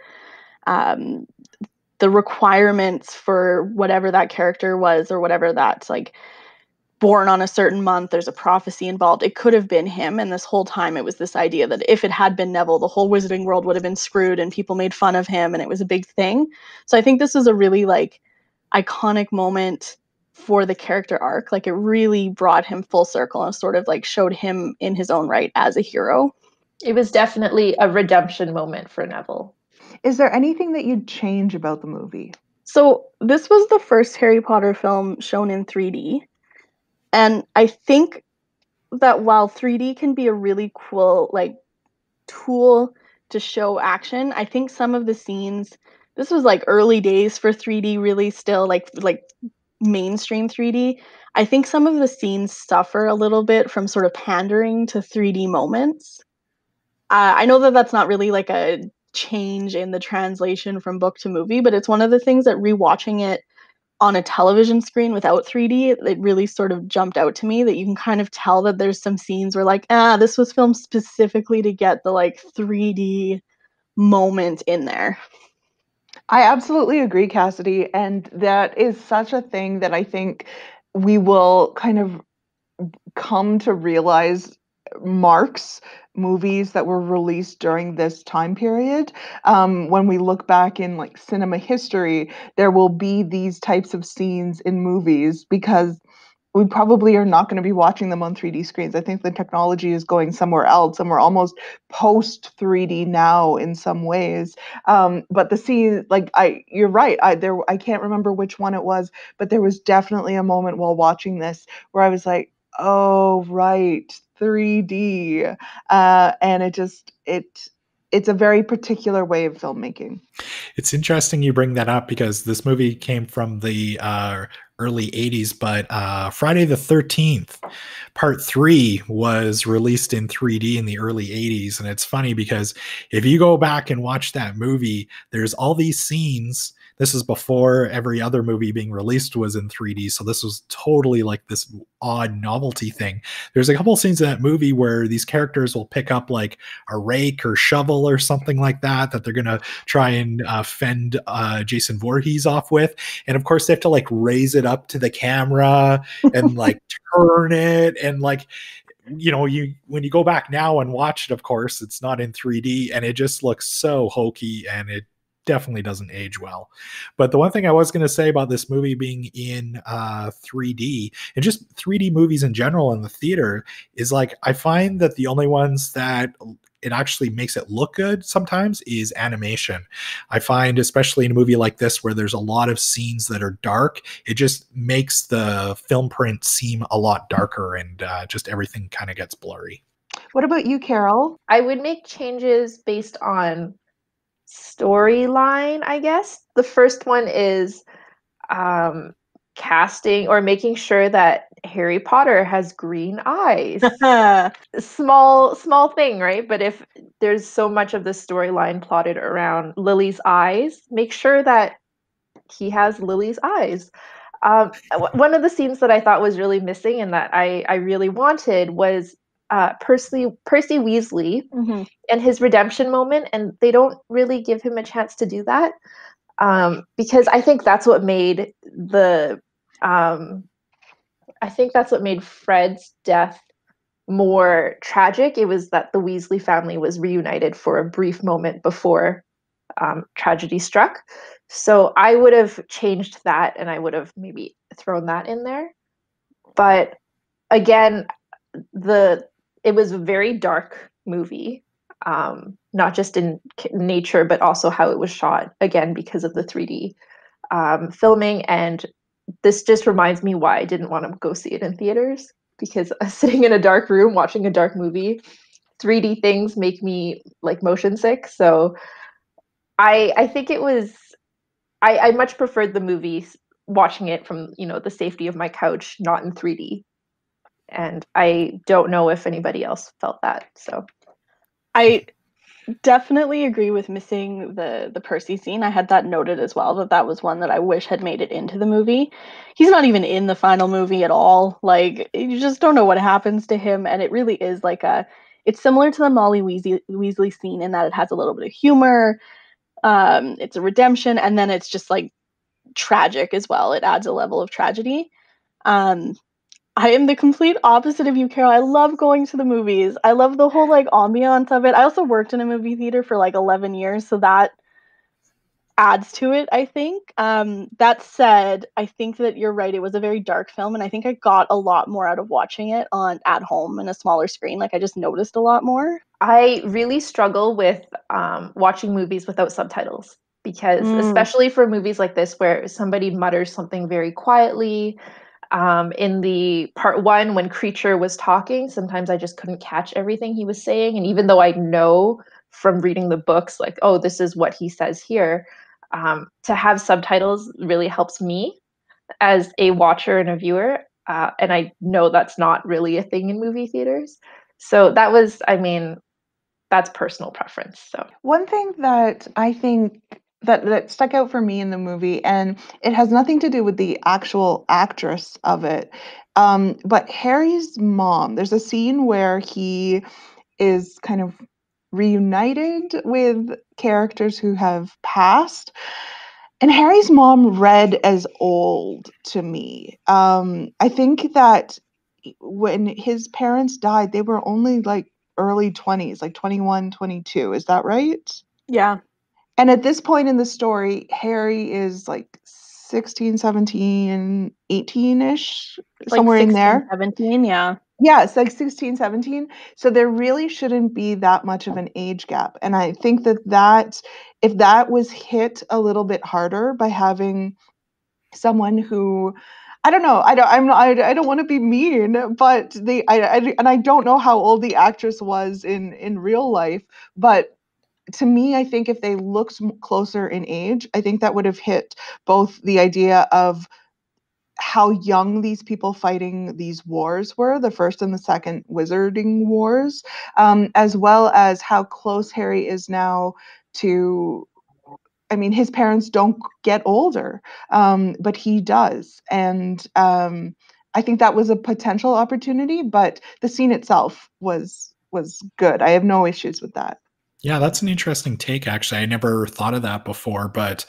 requirements for whatever that character was, or whatever that's like born on a certain month, there's a prophecy involved. It could have been him, and this whole time it was this idea that if it had been Neville, the whole wizarding world would have been screwed and people made fun of him, and it was a big thing. So I think this is a really like iconic moment for the character arc. Like, it really brought him full circle and sort of like showed him in his own right as a hero. It was definitely a redemption moment for Neville. Is there anything that you'd change about the movie? So this was the first Harry Potter film shown in 3D. And I think that while 3D can be a really cool like tool to show action, I think some of the scenes, this was like early days for 3D, really still like mainstream 3D, I think some of the scenes suffer a little bit from sort of pandering to 3D moments. I know that that's not really like a change in the translation from book to movie, but it's one of the things that rewatching it on a television screen without 3D, it really sort of jumped out to me that you can kind of tell that there's some scenes where like, this was filmed specifically to get the like 3D moment in there. I absolutely agree, Cassidy. And that is such a thing that I think we will kind of come to realize marks movies that were released during this time period. When we look back in like cinema history, there will be these types of scenes in movies because we probably are not going to be watching them on 3D screens. I think the technology is going somewhere else, and we're almost post 3D now in some ways. But the scene, you're right. I can't remember which one it was, but there was definitely a moment while watching this where I was like, "Oh, right, 3D," and it's a very particular way of filmmaking. It's interesting you bring that up because this movie came from the early 80s, but Friday the 13th Part 3 was released in 3D in the early 80s. And it's funny because if you go back and watch that movie, there's all these scenes. This is before every other movie being released was in 3D. So this was totally like this odd novelty thing. There's a couple scenes in that movie where these characters will pick up like a rake or shovel or something like that they're going to try and fend Jason Voorhees off with. And of course they have to like raise it up to the camera and like turn it. And like, you know, when you go back now and watch it, of course, it's not in 3D and it just looks so hokey and it definitely doesn't age well. But the one thing I was going to say about this movie being in 3D and just 3D movies in general in the theater is like, I find that the only ones that it actually makes it look good sometimes is animation. I find, especially in a movie like this, where there's a lot of scenes that are dark, it just makes the film print seem a lot darker and just everything kind of gets blurry. What about you, Carol? I would make changes based on storyline, I guess. The first one is casting or making sure that Harry Potter has green eyes. small thing, right? But if there's so much of the storyline plotted around Lily's eyes, make sure that he has Lily's eyes. One of the scenes that I thought was really missing and that I really wanted was Percy Weasley and his redemption moment, and they don't really give him a chance to do that because I think that's what made Fred's death more tragic. It was that the Weasley family was reunited for a brief moment before tragedy struck. So I would have changed that, and I would have maybe thrown that in there. But again, it was a very dark movie, not just in nature, but also how it was shot, again, because of the 3D filming. And this just reminds me why I didn't want to go see it in theaters, because sitting in a dark room watching a dark movie, 3D things make me like motion sick. So I think it was, I much preferred the movie watching it from, the safety of my couch, not in 3D. And I don't know if anybody else felt that. So I definitely agree with missing the Percy scene. I had that noted as well, that was one that I wish had made it into the movie. He's not even in the final movie at all. Like, you just don't know what happens to him. And it really is like it's similar to the Molly Weasley scene in that it has a little bit of humor. It's a redemption. And then it's just like tragic as well. It adds a level of tragedy. I am the complete opposite of you, Carol. I love going to the movies. I love the whole like ambiance of it. I also worked in a movie theater for like 11 years, so that adds to it, I think. That said, I think that you're right. It was a very dark film, and I think I got a lot more out of watching it at home in a smaller screen. Like, I just noticed a lot more. I really struggle with watching movies without subtitles because, especially for movies like this where somebody mutters something very quietly, in the part 1 when Creature was talking, sometimes I just couldn't catch everything he was saying. And even though I know from reading the books, like, oh, this is what he says here, to have subtitles really helps me. as a watcher and a viewer. And I know that's not really a thing in movie theaters. So that was, I mean, that's personal preference. So one thing that I think that stuck out for me in the movie, and it has nothing to do with the actual actress of it, but Harry's mom. There's a scene where he is kind of reunited with characters who have passed. And Harry's mom read as old to me. I think that when his parents died, they were only like early 20s, like 21, 22. Is that right? Yeah. And at this point in the story, Harry is like 16, 17, 18-ish, somewhere like in 16, there. 17, yeah. Yeah, it's like 16, 17. So there really shouldn't be that much of an age gap. And I think that if that was hit a little bit harder by having someone who, I don't know, I don't want to be mean, but and I don't know how old the actress was in real life, but to me, I think if they looked closer in age, I think that would have hit both the idea of how young these people fighting these wars were, the first and the second wizarding wars, as well as how close Harry is now to, I mean, his parents don't get older, but he does. And I think that was a potential opportunity, but the scene itself was good. I have no issues with that. Yeah, that's an interesting take, actually. I never thought of that before, but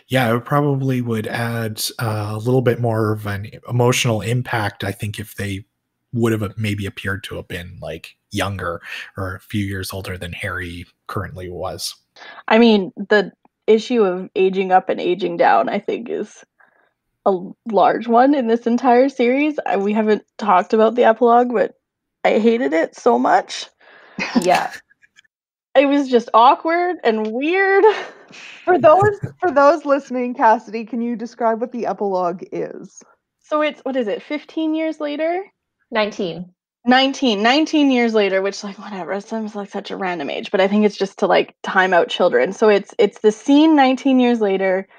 yeah, it probably would add a little bit more of an emotional impact, I think, if they would have maybe appeared to have been like younger or a few years older than Harry currently was. I mean, the issue of aging up and aging down, I think, is a large one in this entire series. We haven't talked about the epilogue, but I hated it so much. yeah. It was just awkward and weird. For those listening, Cassidy, can you describe what the epilogue is? So it's, what is it, 15 years later? 19 years later, which, like, whatever, it seems like such a random age, but I think it's just to like time out children. So it's the scene 19 years later,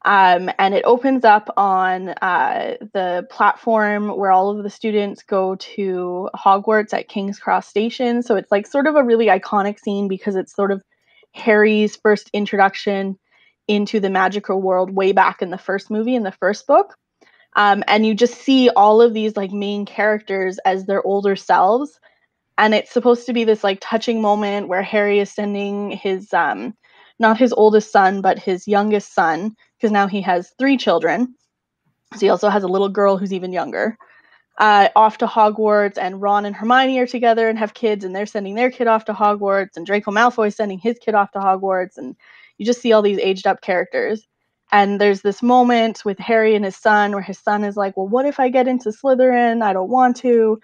and it opens up on the platform where all of the students go to Hogwarts at King's Cross Station. So it's like sort of a really iconic scene because it's sort of Harry's first introduction into the magical world way back in the first movie, in the first book. And you just see all of these like main characters as their older selves. And it's supposed to be this like touching moment where Harry is sending his, not his oldest son, but his youngest son, because now he has 3 children. So he also has a little girl who's even younger, off to Hogwarts, and Ron and Hermione are together and have kids, and they're sending their kid off to Hogwarts, and Draco Malfoy is sending his kid off to Hogwarts, and you just see all these aged up characters. And there's this moment with Harry and his son where his son is like, well, what if I get into Slytherin? I don't want to.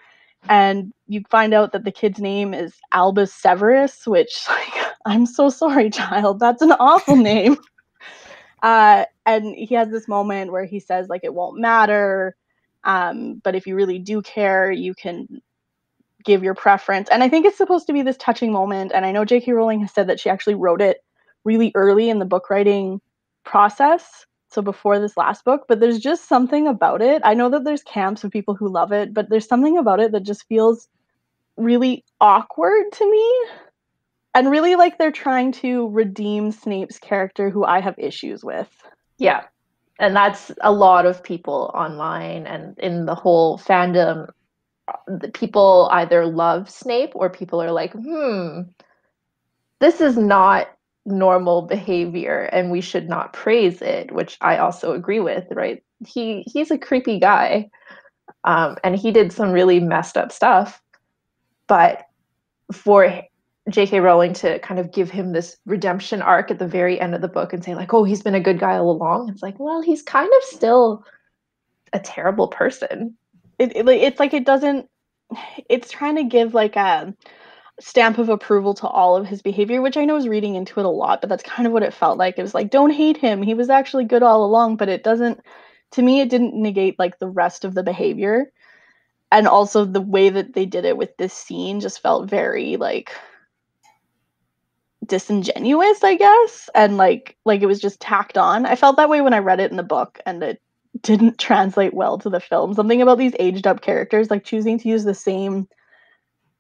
And you find out that the kid's name is Albus Severus, which, like, I'm so sorry, child. That's an awful name. And he has this moment where he says, like, it won't matter. But if you really do care, you can give your preference. And I think it's supposed to be this touching moment. And I know J.K. Rowling has said that she actually wrote it really early in the book writing process, so before this last book, but there's just something about it. I know that there's camps of people who love it, but there's something about it that just feels really awkward to me, and really like they're trying to redeem Snape's character, who I have issues with. Yeah. And that's a lot of people online and in the whole fandom. The people either love Snape or people are like, this is not normal behavior and we should not praise it, which I also agree with, right? He's a creepy guy, and he did some really messed up stuff, but for J.K. Rowling to kind of give him this redemption arc at the very end of the book and say, like, oh, he's been a good guy all along, it's like, well, he's kind of still a terrible person. It's like, it doesn't, it's trying to give like a stamp of approval to all of his behavior, which I know is reading into it a lot, but that's kind of what it felt like. It was like, don't hate him, he was actually good all along, but it doesn't, to me, it didn't negate like the rest of the behavior. And also the way that they did it with this scene just felt very like disingenuous, I guess, and like it was just tacked on. I felt that way when I read it in the book, and it didn't translate well to the film. Something about these aged up characters, like choosing to use the same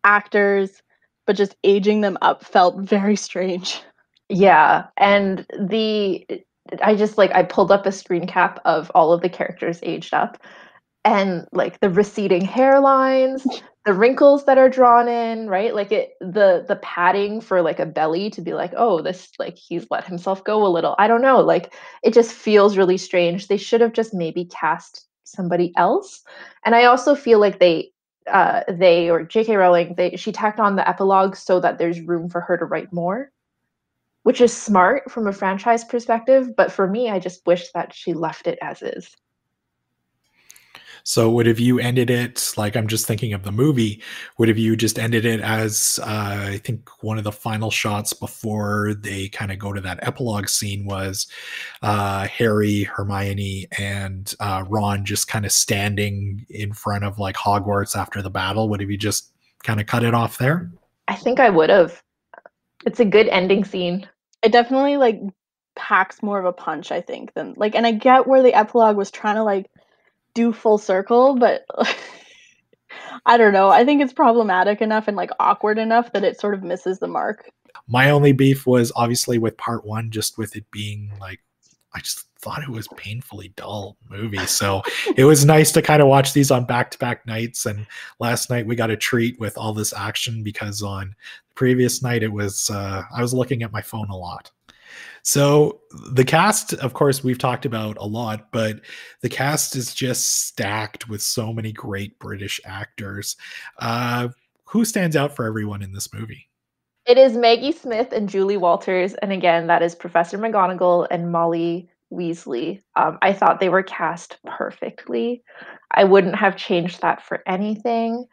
actors but just aging them up, felt very strange. Yeah, and I pulled up a screen cap of all of the characters aged up, and like the receding hairlines, the wrinkles that are drawn in, right? Like the padding for like a belly to be like, oh, this, like, he's let himself go a little. I don't know, like it just feels really strange. They should have just maybe cast somebody else. And I also feel like they or J.K. Rowling, she tacked on the epilogue so that there's room for her to write more, which is smart from a franchise perspective. But for me, I just wish that she left it as is. So would have you ended it, like, I'm just thinking of the movie, would have you just ended it as I think one of the final shots before they kind of go to that epilogue scene was Harry, Hermione, and Ron just kind of standing in front of like Hogwarts after the battle? Would have you just kind of cut it off there? I think I would have. It's a good ending scene. It definitely like packs more of a punch, I think, than like, and I get where the epilogue was trying to like do full circle, but I don't know. I think it's problematic enough and like awkward enough that it sort of misses the mark. My only beef was obviously with part one, just with it being like, I just thought it was painfully dull movie. So it was nice to kind of watch these on back-to-back nights. And last night we got a treat with all this action, because on the previous night it was I was looking at my phone a lot. So the cast, of course, we've talked about a lot, but the cast is just stacked with so many great British actors. Who stands out for everyone in this movie? It is Maggie Smith and Julie Walters, and again, that is Professor McGonagall and Molly Weasley. I thought they were cast perfectly. I wouldn't have changed that for anything.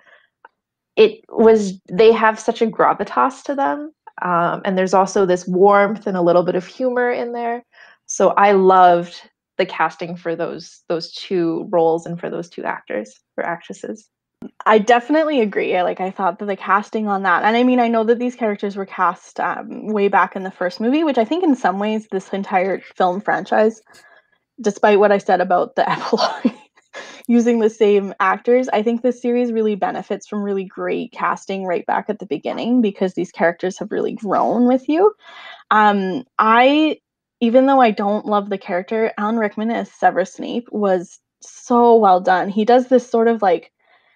They have such a gravitas to them. And there's also this warmth and a little bit of humor in there. So I loved the casting for those two roles and for those two actors or actresses. I definitely agree. I thought that the casting on that, and I mean, I know that these characters were cast way back in the first movie, which I think in some ways this entire film franchise, despite what I said about the epilogue using the same actors, I think this series really benefits from really great casting right back at the beginning, because these characters have really grown with you. Even though I don't love the character, Alan Rickman as Severus Snape was so well done. He does this sort of like,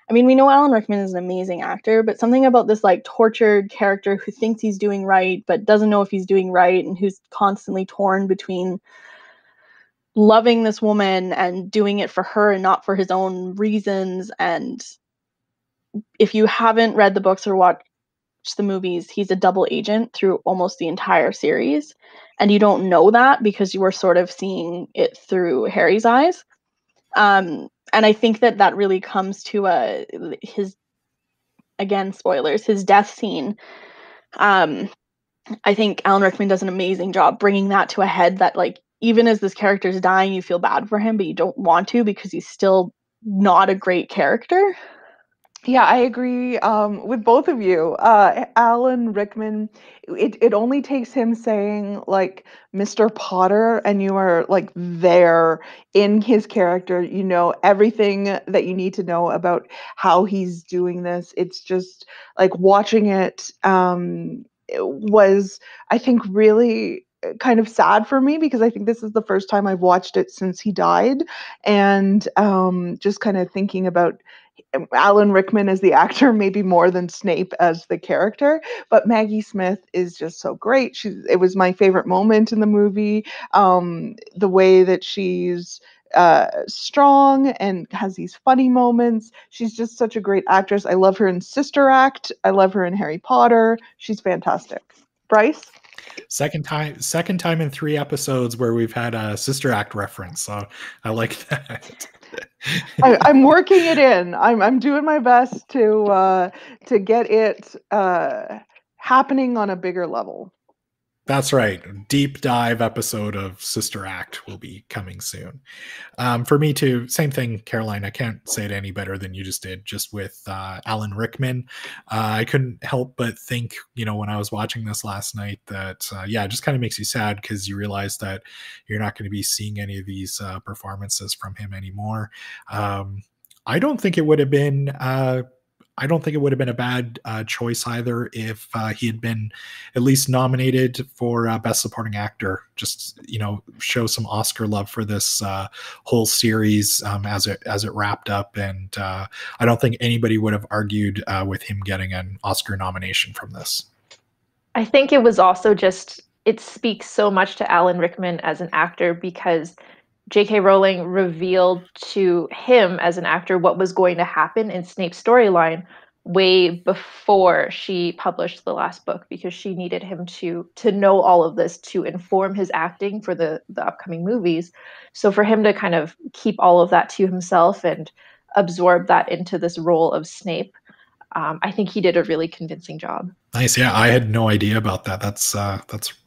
I mean, we know Alan Rickman is an amazing actor, but something about this like tortured character who thinks he's doing right, but doesn't know if he's doing right, and who's constantly torn between loving this woman and doing it for her and not for his own reasons. And if you haven't read the books or watched the movies, he's a double agent through almost the entire series. And you don't know that because you were sort of seeing it through Harry's eyes. And I think that really comes to his, again, spoilers, his death scene. I think Alan Rickman does an amazing job bringing that to a head, that like, even as this character is dying, you feel bad for him, but you don't want to, because he's still not a great character. Yeah, I agree with both of you. Alan Rickman, it only takes him saying like Mr. Potter, and you are like there in his character. You know everything that you need to know about how he's doing this. It's just like watching it, it was, I think, really kind of sad for me, because I think this is the first time I've watched it since he died, and just kind of thinking about Alan Rickman as the actor maybe more than Snape as the character. But Maggie Smith is just so great. It was my favorite moment in the movie. The way that she's strong and has these funny moments. She's just such a great actress. I love her in Sister Act. I love her in Harry Potter. She's fantastic. Bryce? Second time in 3 episodes where we've had a Sister Act reference. So I like that. I'm working it in. I'm doing my best to get it happening on a bigger level. That's right. Deep dive episode of Sister Act will be coming soon. For me too, same thing, Caroline. I can't say it any better than you just did, just with Alan Rickman. I couldn't help but think, when I was watching this last night that, it just kind of makes you sad because you realize that you're not going to be seeing any of these performances from him anymore. I don't think it would have been a bad choice either if he had been at least nominated for Best Supporting Actor. Just show some Oscar love for this whole series as it wrapped up, and I don't think anybody would have argued with him getting an Oscar nomination from this. I think it was also just, it speaks so much to Alan Rickman as an actor because J.K. Rowling revealed to him as an actor what was going to happen in Snape's storyline way before she published the last book, because she needed him to know all of this to inform his acting for the upcoming movies. So for him to kind of keep all of that to himself and absorb that into this role of Snape, I think he did a really convincing job. Nice. Yeah, I had no idea about that.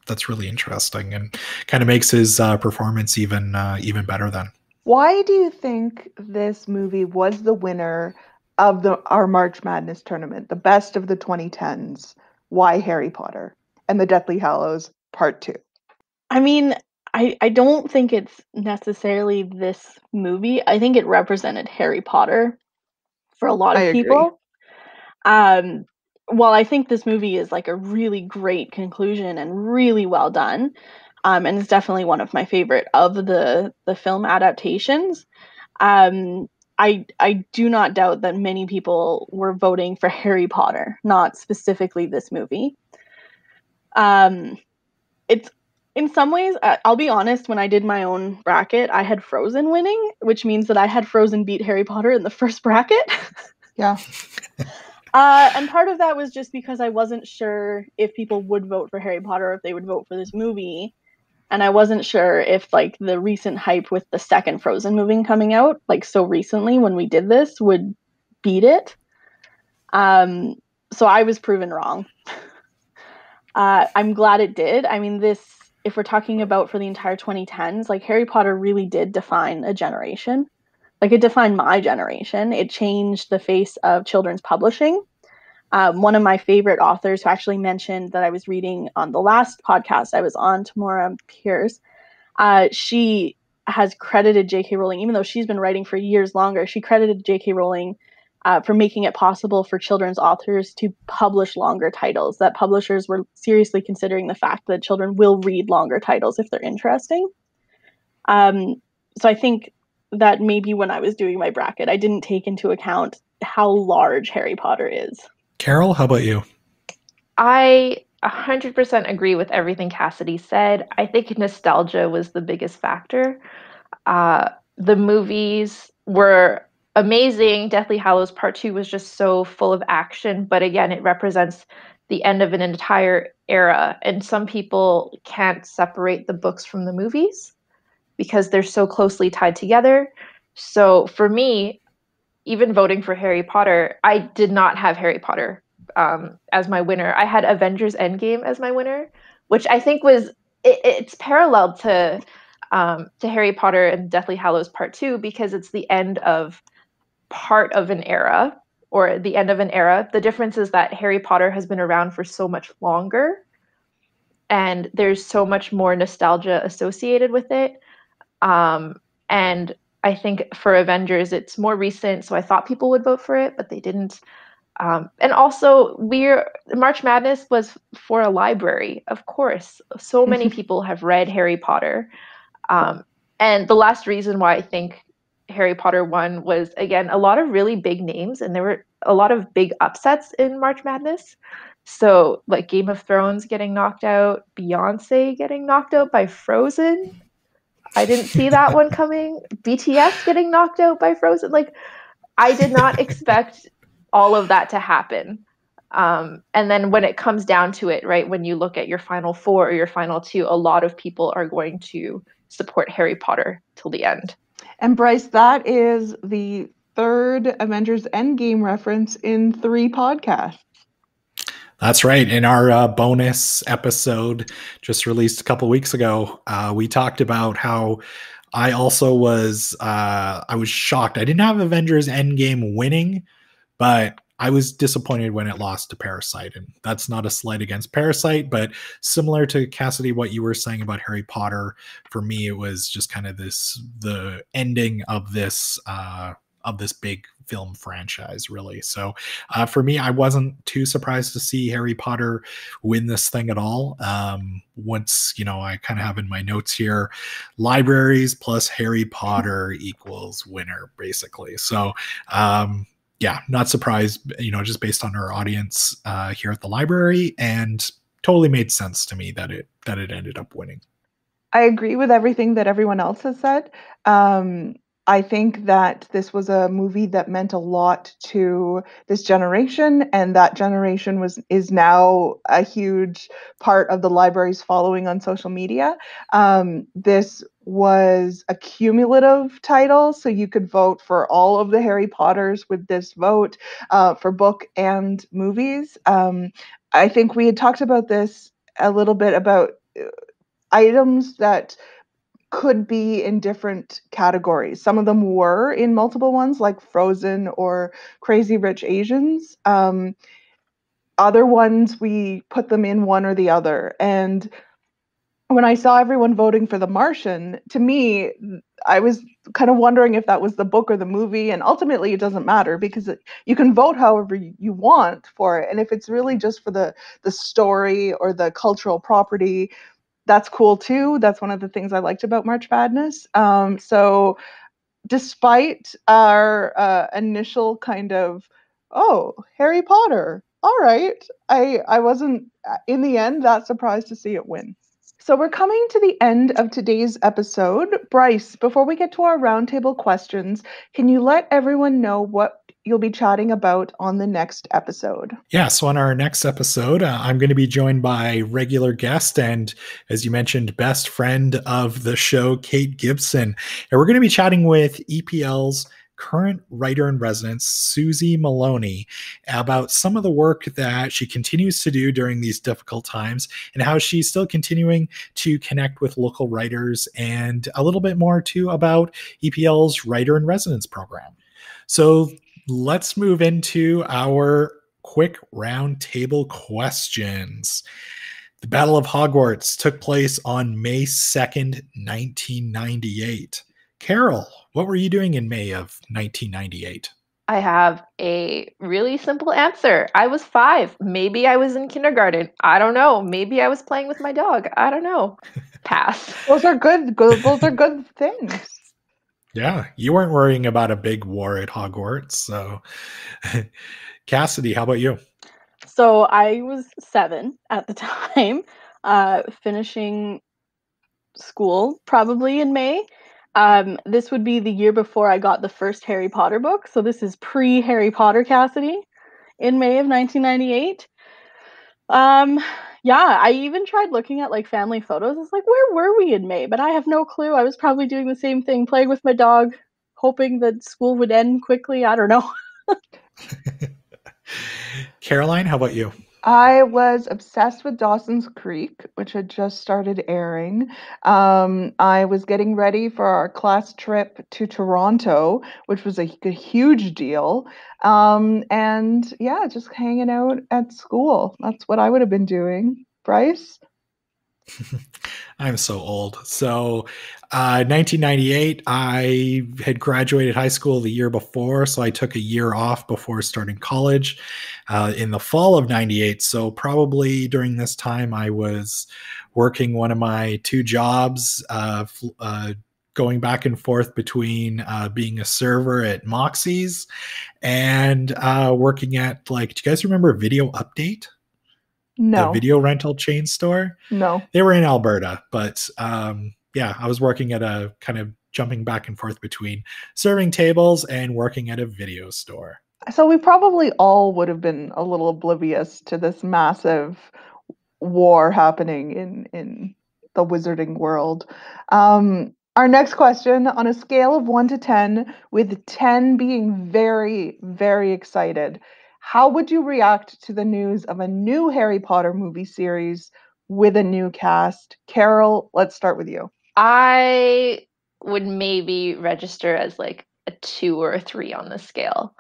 That's really interesting and kind of makes his performance even better then. Why do you think this movie was the winner of our March Madness tournament, the best of the 2010s? Why Harry Potter and the Deathly Hallows Part II? I mean, I don't think it's necessarily this movie. I think it represented Harry Potter for a lot of people. While I think this movie is like a really great conclusion and really well done, and it's definitely one of my favorite of the film adaptations, I do not doubt that many people were voting for Harry Potter, not specifically this movie. It's in some ways, I'll be honest, when I did my own bracket, I had Frozen winning, which means that I had Frozen beat Harry Potter in the first bracket. Yeah. And part of that was just because I wasn't sure if people would vote for Harry Potter or if they would vote for this movie. And I wasn't sure if like the recent hype with the second Frozen movie coming out, like so recently when we did this, would beat it. So I was proven wrong. I'm glad it did. I mean, if we're talking about for the entire 2010s, like Harry Potter really did define a generation. Like it defined my generation. It changed the face of children's publishing. One of my favorite authors who actually mentioned that I was reading on the last podcast I was on, Tamora Pierce, she has credited J.K. Rowling, even though she's been writing for years longer, she credited J.K. Rowling for making it possible for children's authors to publish longer titles, that publishers were seriously considering the fact that children will read longer titles if they're interesting. So I think that maybe when I was doing my bracket, I didn't take into account how large Harry Potter is. Carol, how about you? I 100% agree with everything Cassidy said. I think nostalgia was the biggest factor. The movies were amazing. Deathly Hallows Part II was just so full of action. But again, it represents the end of an entire era. And some people can't separate the books from the movies because they're so closely tied together. So for me, even voting for Harry Potter, I did not have Harry Potter as my winner. I had Avengers Endgame as my winner, which I think was, it's paralleled to Harry Potter and Deathly Hallows Part II because it's the end of part of an era, or the end of an era. The difference is that Harry Potter has been around for so much longer and there's so much more nostalgia associated with it. And I think for Avengers, it's more recent, so I thought people would vote for it, but they didn't. And also, March Madness was for a library, of course. So many people have read Harry Potter. And the last reason why I think Harry Potter won was, again, a lot of really big names, and there were a lot of big upsets in March Madness. So, like Game of Thrones getting knocked out, Beyonce getting knocked out by Frozen. I didn't see that one coming. BTS getting knocked out by Frozen. Like, I did not expect all of that to happen. And then when it comes down to it, right, when you look at your final four or your final two, a lot of people are going to support Harry Potter till the end. And Bryce, that is the third Avengers Endgame reference in 3 podcasts. That's right. In our bonus episode just released a couple weeks ago, we talked about how I also was I was shocked. I didn't have Avengers Endgame winning, but I was disappointed when it lost to Parasite. And that's not a slight against Parasite, but similar to Cassidy, what you were saying about Harry Potter, for me, it was just kind of the ending of this big film franchise, really. So for me, I wasn't too surprised to see Harry Potter win this thing at all. Once, I kind of have in my notes here, libraries plus Harry Potter equals winner, basically. So yeah, not surprised, just based on our audience here at the library, and totally made sense to me that it ended up winning. I agree with everything that everyone else has said. I think that this was a movie that meant a lot to this generation, and that generation is now a huge part of the library's following on social media. This was a cumulative title, so you could vote for all of the Harry Potters with this vote for book and movies. I think we had talked about this a little bit about items that could be in different categories. Some of them were in multiple ones, like Frozen or Crazy Rich Asians. Other ones, we put them in one or the other. And when I saw everyone voting for The Martian, to me, I was kind of wondering if that was the book or the movie. And ultimately, it doesn't matter because you can vote however you want for it. And if it's really just for the story or the cultural property, that's cool too. That's one of the things I liked about March Madness. So despite our initial kind of, oh, Harry Potter, all right, I wasn't in the end that surprised to see it win. So we're coming to the end of today's episode. Bryce, before we get to our roundtable questions, can you let everyone know what you'll be chatting about on the next episode? Yeah, so on our next episode, I'm going to be joined by regular guest and, as you mentioned, best friend of the show, Kate Gibson. And we're going to be chatting with EPL's current writer in residence, Susie Moloney, about some of the work that she continues to do during these difficult times and how she's still continuing to connect with local writers, and a little bit more too about EPL's writer in residence program. So let's move into our quick round table questions. The Battle of Hogwarts took place on May 2nd, 1998. Carol, what were you doing in May of 1998? I have a really simple answer. I was 5. Maybe I was in kindergarten. I don't know. Maybe I was playing with my dog. I don't know. Pass. Those are good. Those are good things. Yeah, you weren't worrying about a big war at Hogwarts. So, Cassidy, how about you? So I was 7 at the time, finishing school probably in May. This would be the year before I got the first Harry Potter book. So this is pre-Harry Potter Cassidy in May of 1998. Yeah, I even tried looking at like family photos. It's like, where were we in May? But I have no clue. I was probably doing the same thing, playing with my dog, hoping that school would end quickly. I don't know. Caroline, how about you? I was obsessed with Dawson's Creek, which had just started airing. I was getting ready for our class trip to Toronto, which was a huge deal. And yeah, just hanging out at school. That's what I would have been doing. Bryce? I'm so old. So, 1998, I had graduated high school the year before, so I took a year off before starting college in the fall of 98. So, probably during this time, I was working one of my 2 jobs, going back and forth between being a server at Moxie's and working at, like, do you guys remember Video Update? No. The video rental chain store? No. They were in Alberta, but yeah, I was working at a kind of jumping back and forth between serving tables and working at a video store. So we probably all would have been a little oblivious to this massive war happening in the wizarding world. Our next question, on a scale of 1 to 10, with 10 being very, very excited, How would you react to the news of a new Harry Potter movie series with a new cast? Carol, let's start with you. I would maybe register as like a 2 or a 3 on the scale.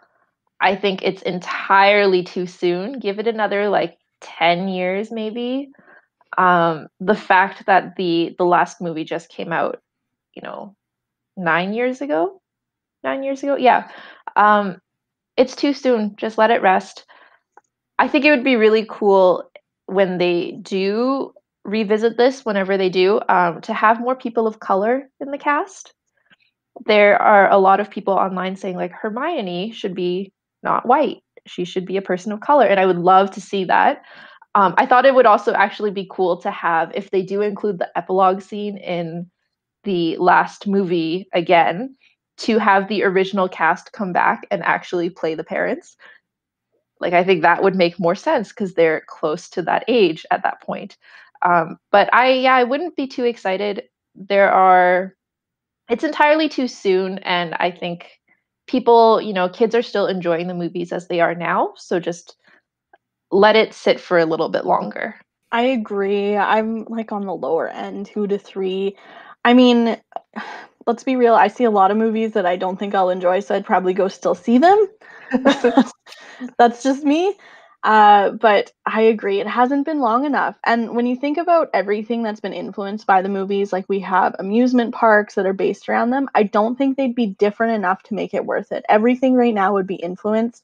I think it's entirely too soon. Give it another like 10 years maybe. The fact that the last movie just came out, 9 years ago. 9 years ago, yeah. It's too soon. Just let it rest. I think it would be really cool when they do revisit this, whenever they do, to have more people of color in the cast. There are a lot of people online saying like Hermione should be not white. She should be a person of color, and I would love to see that. I thought it would also actually be cool to have, if they do include the epilogue scene in the last movie again, to have the original cast come back and actually play the parents. Like, I think that would make more sense because they're close to that age at that point. But I wouldn't be too excited. It's entirely too soon, and I think people, kids are still enjoying the movies as they are now, so just let it sit for a little bit longer. I agree. I'm like on the lower end, 2 to 3. I mean, let's be real. I see a lot of movies that I don't think I'll enjoy, so I'd probably go still see them. That's just me. But I agree. It hasn't been long enough. And when you think about everything that's been influenced by the movies, like we have amusement parks that are based around them, I don't think they'd be different enough to make it worth it. Everything right now would be influenced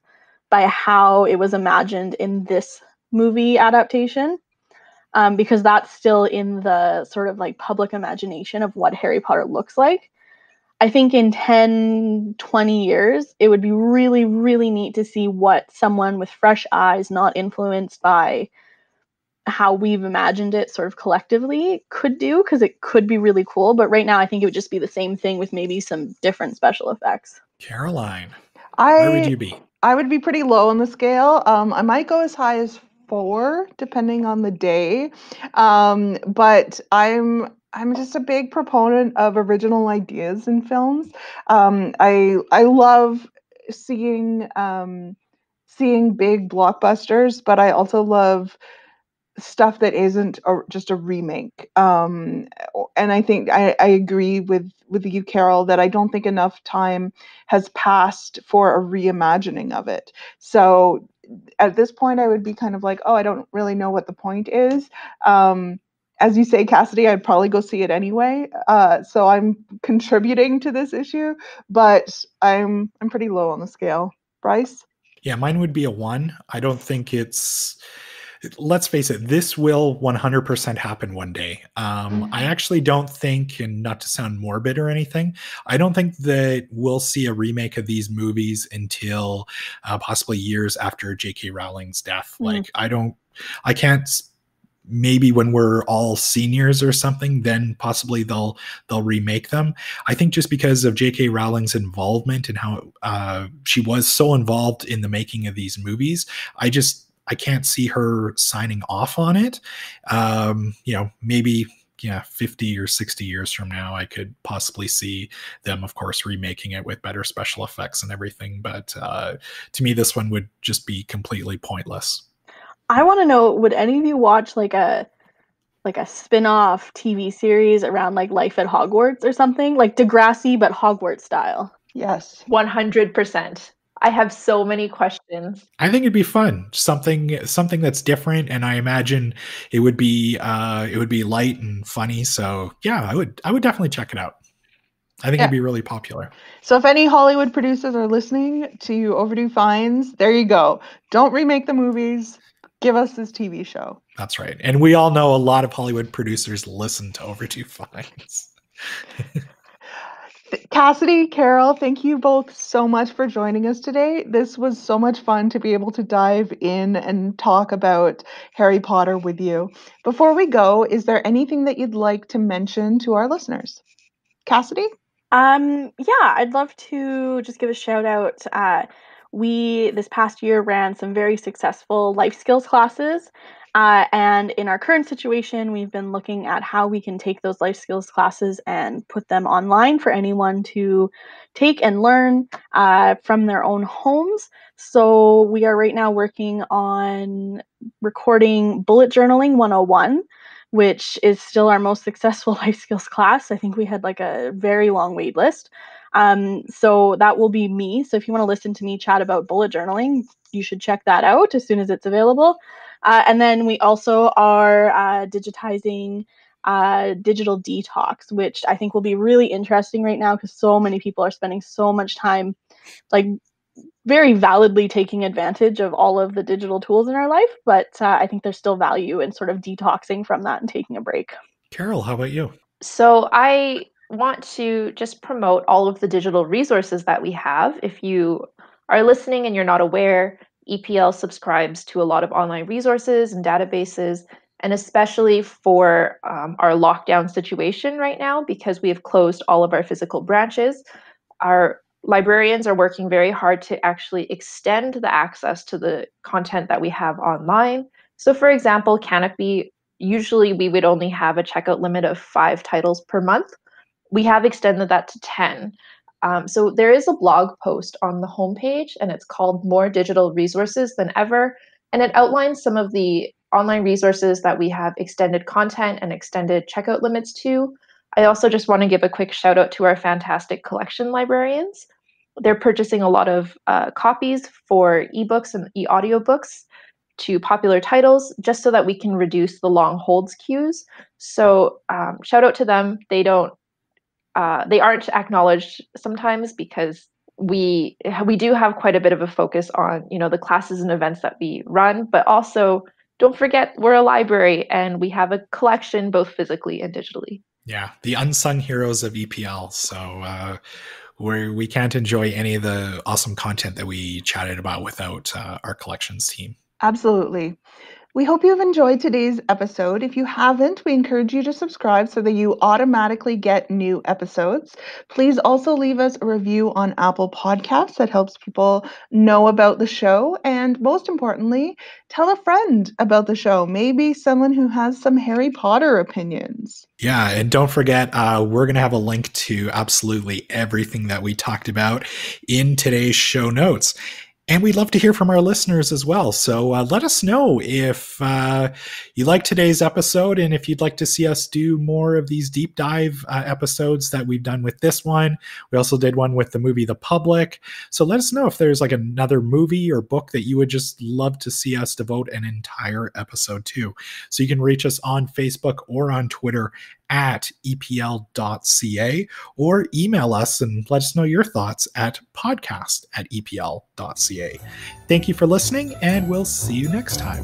by how it was imagined in this movie adaptation. Because that's still in the sort of like public imagination of what Harry Potter looks like. I think in 10, 20 years, it would be really, really neat to see what someone with fresh eyes, not influenced by how we've imagined it sort of collectively, could do, because it could be really cool. But right now, I think it would just be the same thing with maybe some different special effects. Caroline, where would you be? I would be pretty low on the scale. I might go as high as 4, depending on the day. But I'm just a big proponent of original ideas in films. I love seeing big blockbusters, but I also love stuff that isn't just a remake. And I think I agree with you, Carol, that I don't think enough time has passed for a reimagining of it. So at this point, I would be kind of like, oh, I don't really know what the point is. As you say, Cassidy, I'd probably go see it anyway. So I'm contributing to this issue, but I'm pretty low on the scale. Bryce? Yeah, mine would be a 1. I don't think let's face it, this will 100% happen one day. I actually don't think, and not to sound morbid or anything, I don't think that we'll see a remake of these movies until possibly years after J.K. Rowling's death. Like, I can't, maybe when we're all seniors or something, then possibly they'll remake them. I think just because of J.K. Rowling's involvement and how she was so involved in the making of these movies, I can't see her signing off on it. Maybe 50 or 60 years from now, I could possibly see them, of course, remaking it with better special effects and everything. But to me, this one would just be completely pointless. I want to know, would any of you watch like a spin-off TV series around like life at Hogwarts or something? Like Degrassi, but Hogwarts style. Yes. 100%. I have so many questions. I think it'd be fun, something that's different, and I imagine it would be light and funny. So yeah, I would definitely check it out. I think it'd be really popular. So if any Hollywood producers are listening to Overdue Finds, there you go. Don't remake the movies. Give us this TV show. That's right, and we all know a lot of Hollywood producers listen to Overdue Finds. Cassidy, Carol, thank you both so much for joining us today. This was so much fun to be able to dive in and talk about Harry Potter with you. Before we go, is there anything that you'd like to mention to our listeners? Cassidy? Yeah, I'd love to just give a shout out. we, this past year, ran some very successful life skills classes. And in our current situation, we've been looking at how we can take those life skills classes and put them online for anyone to take and learn from their own homes. So we are right now working on recording Bullet Journaling 101, which is still our most successful life skills class. I think we had like a very long wait list. So that will be me. So if you want to listen to me chat about bullet journaling, you should check that out as soon as it's available. And then we also are digitizing digital detox, which I think will be really interesting right now because so many people are spending so much time, like, very validly taking advantage of all of the digital tools in our life. But I think there's still value in sort of detoxing from that and taking a break. Carol, how about you? So I want to just promote all of the digital resources that we have. If you are listening and you're not aware, EPL subscribes to a lot of online resources and databases, and especially for our lockdown situation right now, because we have closed all of our physical branches, our librarians are working very hard to actually extend the access to the content that we have online. So for example, Canopy, usually we would only have a checkout limit of 5 titles per month. We have extended that to 10. So there is a blog post on the homepage, and it's called More Digital Resources Than Ever. And it outlines some of the online resources that we have extended content and extended checkout limits to. I also just want to give a quick shout out to our fantastic collection librarians. They're purchasing a lot of copies for ebooks and e-audiobooks to popular titles, just so that we can reduce the long holds queues. So shout out to them. They aren't acknowledged sometimes because we do have quite a bit of a focus on, the classes and events that we run, but also don't forget we're a library and we have a collection both physically and digitally. Yeah, the unsung heroes of EPL. So we can't enjoy any of the awesome content that we chatted about without our collections team. Absolutely. We hope you've enjoyed today's episode. If you haven't, we encourage you to subscribe so that you automatically get new episodes. Please also leave us a review on Apple Podcasts. That helps people know about the show. And most importantly, tell a friend about the show. Maybe someone who has some Harry Potter opinions. Yeah, and don't forget, we're going to have a link to absolutely everything that we talked about in today's show notes. And we'd love to hear from our listeners as well. So let us know if you like today's episode and if you'd like to see us do more of these deep dive episodes that we've done with this one. We also did one with the movie The Public. So let us know if there's like another movie or book that you would just love to see us devote an entire episode to. So you can reach us on Facebook or on Twitter at epl.ca, or email us and let us know your thoughts at podcast@epl.ca. Thank you for listening, and we'll see you next time.